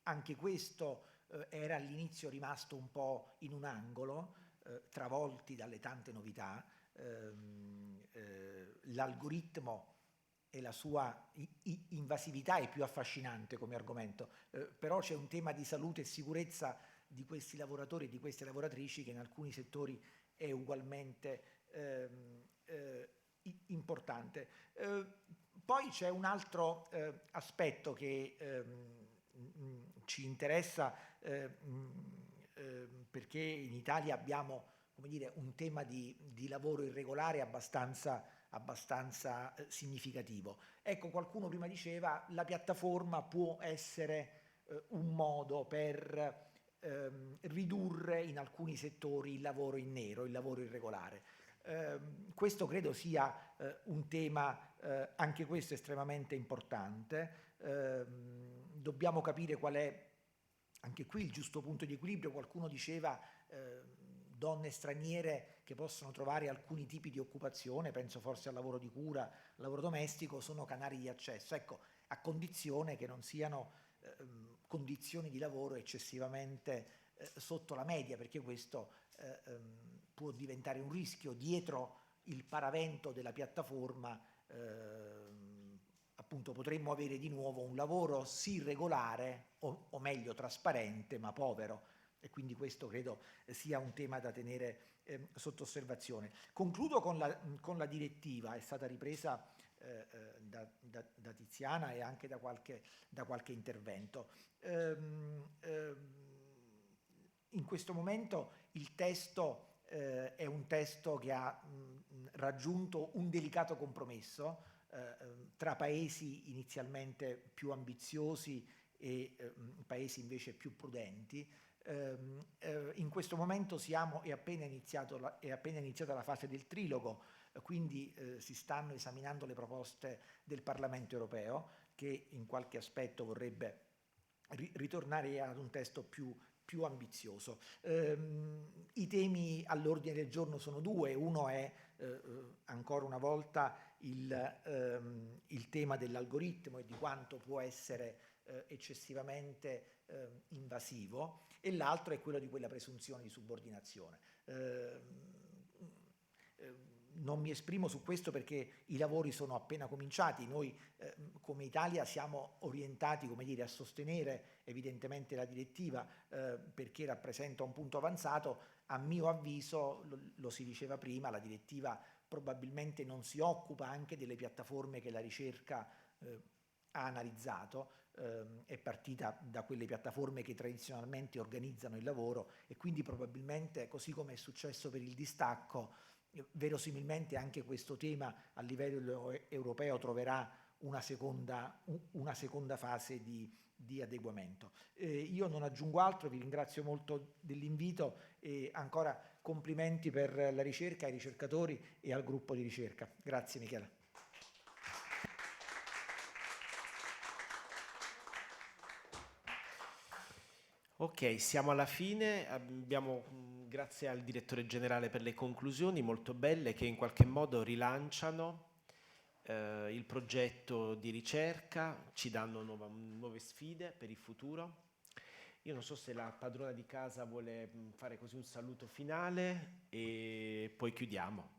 Anche questo era all'inizio rimasto un po' in un angolo, travolti dalle tante novità. L'algoritmo e la sua invasività è più affascinante come argomento, però c'è un tema di salute e sicurezza di questi lavoratori e di queste lavoratrici che in alcuni settori è ugualmente importante. Poi c'è un altro aspetto che ci interessa, perché in Italia abbiamo, come dire, un tema di lavoro irregolare abbastanza significativo. Ecco, qualcuno prima diceva la piattaforma può essere un modo per ridurre in alcuni settori il lavoro in nero, il lavoro irregolare. Questo credo sia un tema, anche questo estremamente importante. Dobbiamo capire qual è anche qui il giusto punto di equilibrio. Qualcuno diceva donne straniere che possono trovare alcuni tipi di occupazione, penso forse al lavoro di cura, al lavoro domestico, sono canali di accesso, ecco, a condizione che non siano condizioni di lavoro eccessivamente sotto la media, perché questo può diventare un rischio. Dietro il paravento della piattaforma appunto potremmo avere di nuovo un lavoro sì regolare o meglio trasparente ma povero, e quindi questo credo sia un tema da tenere sotto osservazione. Concludo con la direttiva, è stata ripresa da Tiziana e anche da qualche intervento. In questo momento il testo è un testo che ha raggiunto un delicato compromesso tra paesi inizialmente più ambiziosi e paesi invece più prudenti. In questo momento è appena iniziata la fase del trilogo, quindi si stanno esaminando le proposte del Parlamento europeo, che in qualche aspetto vorrebbe ritornare ad un testo più ambizioso. I temi all'ordine del giorno sono due. Uno è ancora una volta il tema dell'algoritmo e di quanto può essere eccessivamente invasivo, e l'altro è quello di quella presunzione di subordinazione. Non mi esprimo su questo perché i lavori sono appena cominciati. Noi come Italia siamo orientati, come dire, a sostenere evidentemente la direttiva perché rappresenta un punto avanzato. A mio avviso, lo si diceva prima, la direttiva probabilmente non si occupa anche delle piattaforme che la ricerca ha analizzato, è partita da quelle piattaforme che tradizionalmente organizzano il lavoro, e quindi probabilmente, così come è successo per il distacco, verosimilmente anche questo tema a livello europeo troverà una seconda fase di adeguamento. Io non aggiungo altro, vi ringrazio molto dell'invito e ancora complimenti per la ricerca, ai ricercatori e al gruppo di ricerca. Grazie Michela. Ok, siamo alla fine. Grazie al direttore generale per le conclusioni molto belle che in qualche modo rilanciano il progetto di ricerca, ci danno nuove sfide per il futuro. Io non so se la padrona di casa vuole fare così un saluto finale e poi chiudiamo.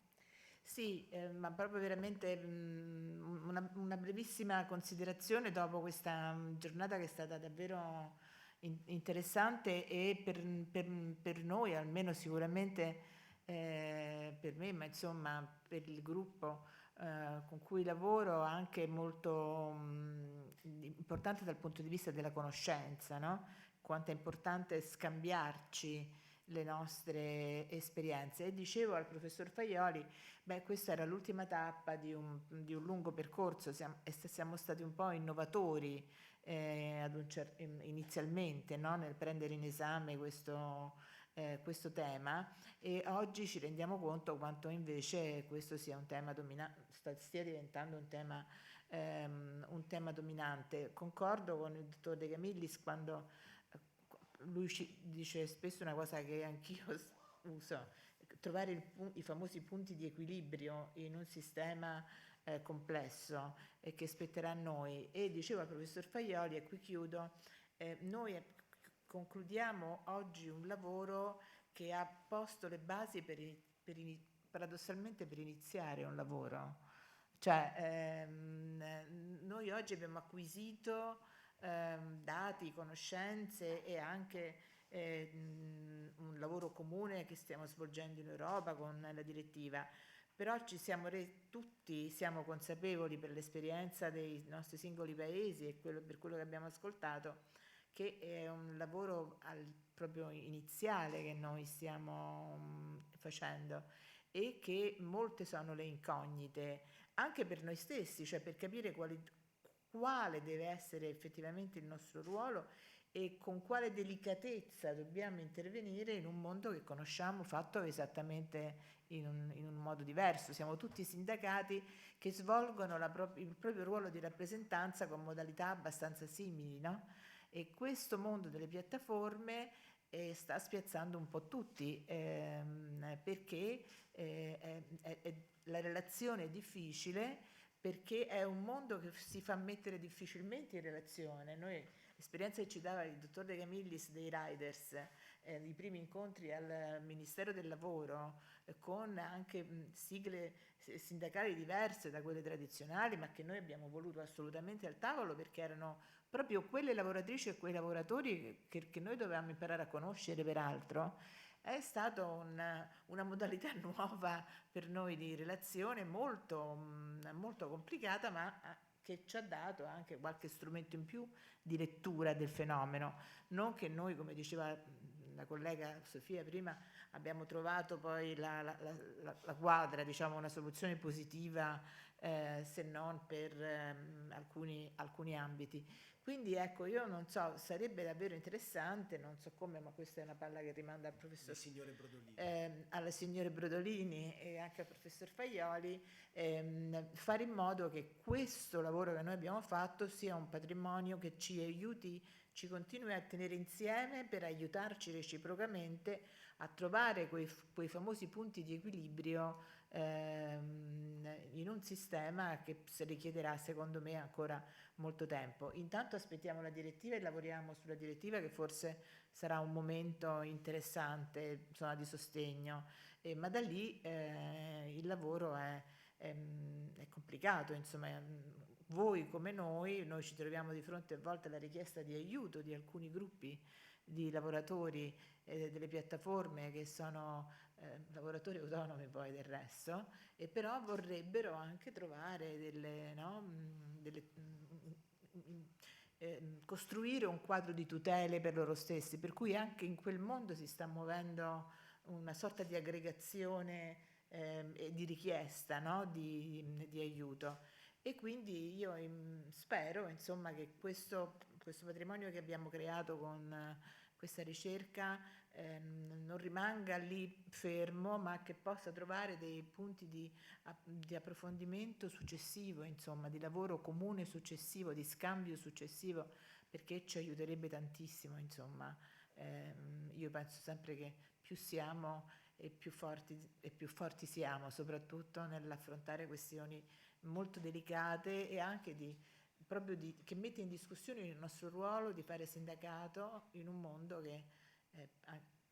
Sì, ma proprio veramente una brevissima considerazione dopo questa giornata che è stata davvero interessante, e per noi, almeno sicuramente per me, ma insomma per il gruppo con cui lavoro, anche molto importante dal punto di vista della conoscenza, no? Quanto è importante scambiarci le nostre esperienze. E dicevo al professor Faioli, questa era l'ultima tappa di un lungo percorso, siamo stati un po' innovatori inizialmente, no? Nel prendere in esame questo tema, e oggi ci rendiamo conto quanto invece questo sia un tema stia diventando un tema dominante. Concordo con il dottor De Camillis quando lui ci dice spesso una cosa che anch'io uso: trovare i famosi punti di equilibrio in un sistema complesso, e che spetterà a noi. E dicevo al professor Faioli, e qui chiudo, noi concludiamo oggi un lavoro che ha posto le basi paradossalmente per iniziare un lavoro. Cioè, noi oggi abbiamo acquisito dati, conoscenze e anche un lavoro comune che stiamo svolgendo in Europa con la direttiva, però tutti siamo consapevoli, per l'esperienza dei nostri singoli paesi e per quello che abbiamo ascoltato, che è un lavoro proprio iniziale che noi stiamo facendo, e che molte sono le incognite anche per noi stessi, cioè per capire quale deve essere effettivamente il nostro ruolo e con quale delicatezza dobbiamo intervenire in un mondo che conosciamo fatto esattamente in un modo diverso. Siamo tutti sindacati che svolgono il proprio ruolo di rappresentanza con modalità abbastanza simili, no? E questo mondo delle piattaforme sta spiazzando un po' tutti, perché la relazione è difficile, perché è un mondo che si fa mettere difficilmente in relazione. L'esperienza che ci dava il dottor De Camillis dei riders, i primi incontri al Ministero del Lavoro, con anche sigle sindacali diverse da quelle tradizionali, ma che noi abbiamo voluto assolutamente al tavolo, perché erano proprio quelle lavoratrici e quei lavoratori che noi dovevamo imparare a conoscere, peraltro. È stata una modalità nuova per noi di relazione, molto, molto complicata, ma che ci ha dato anche qualche strumento in più di lettura del fenomeno. Non che noi, come diceva la collega Sofia prima, abbiamo trovato poi la quadra, diciamo, una soluzione positiva, se non per alcuni ambiti. Quindi ecco, io non so, sarebbe davvero interessante, non so come, ma questa è una palla che rimanda al professor alla signora Brodolini e anche al professor Faioli, fare in modo che questo lavoro che noi abbiamo fatto sia un patrimonio che ci aiuti, ci continui a tenere insieme per aiutarci reciprocamente a trovare quei famosi punti di equilibrio in un sistema che richiederà, secondo me, ancora molto tempo. Intanto aspettiamo la direttiva e lavoriamo sulla direttiva, che forse sarà un momento interessante, insomma, di sostegno, ma da lì il lavoro è complicato, insomma. Voi come noi ci troviamo di fronte a volte alla richiesta di aiuto di alcuni gruppi di lavoratori delle piattaforme, che sono lavoratori autonomi poi del resto, e però vorrebbero anche trovare costruire un quadro di tutele per loro stessi, per cui anche in quel mondo si sta muovendo una sorta di aggregazione e di richiesta, no? di aiuto. E quindi io spero, insomma, che questo patrimonio che abbiamo creato con questa ricerca non rimanga lì fermo, ma che possa trovare dei punti di approfondimento successivo, insomma, di lavoro comune successivo, di scambio successivo, perché ci aiuterebbe tantissimo, insomma. Io penso sempre che più siamo e più forti siamo, soprattutto nell'affrontare questioni molto delicate, e anche che mette in discussione il nostro ruolo di fare sindacato in un mondo che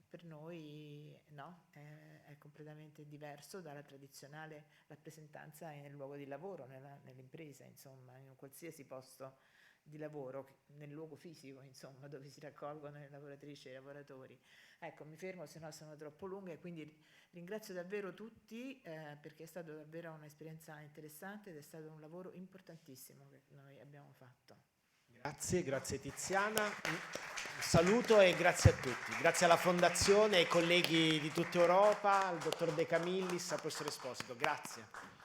per noi è completamente diverso dalla tradizionale rappresentanza nel luogo di lavoro, nell'impresa, insomma, in un qualsiasi posto di lavoro, nel luogo fisico, insomma, dove si raccolgono le lavoratrici e i lavoratori. Ecco, mi fermo, se no sono troppo lunga, e quindi ringrazio davvero tutti, perché è stata davvero un'esperienza interessante ed è stato un lavoro importantissimo che noi abbiamo fatto. Grazie Tiziana. Un saluto e grazie a tutti. Grazie alla Fondazione, ai colleghi di tutta Europa, al dottor De Camillis, al professor Esposito. Grazie.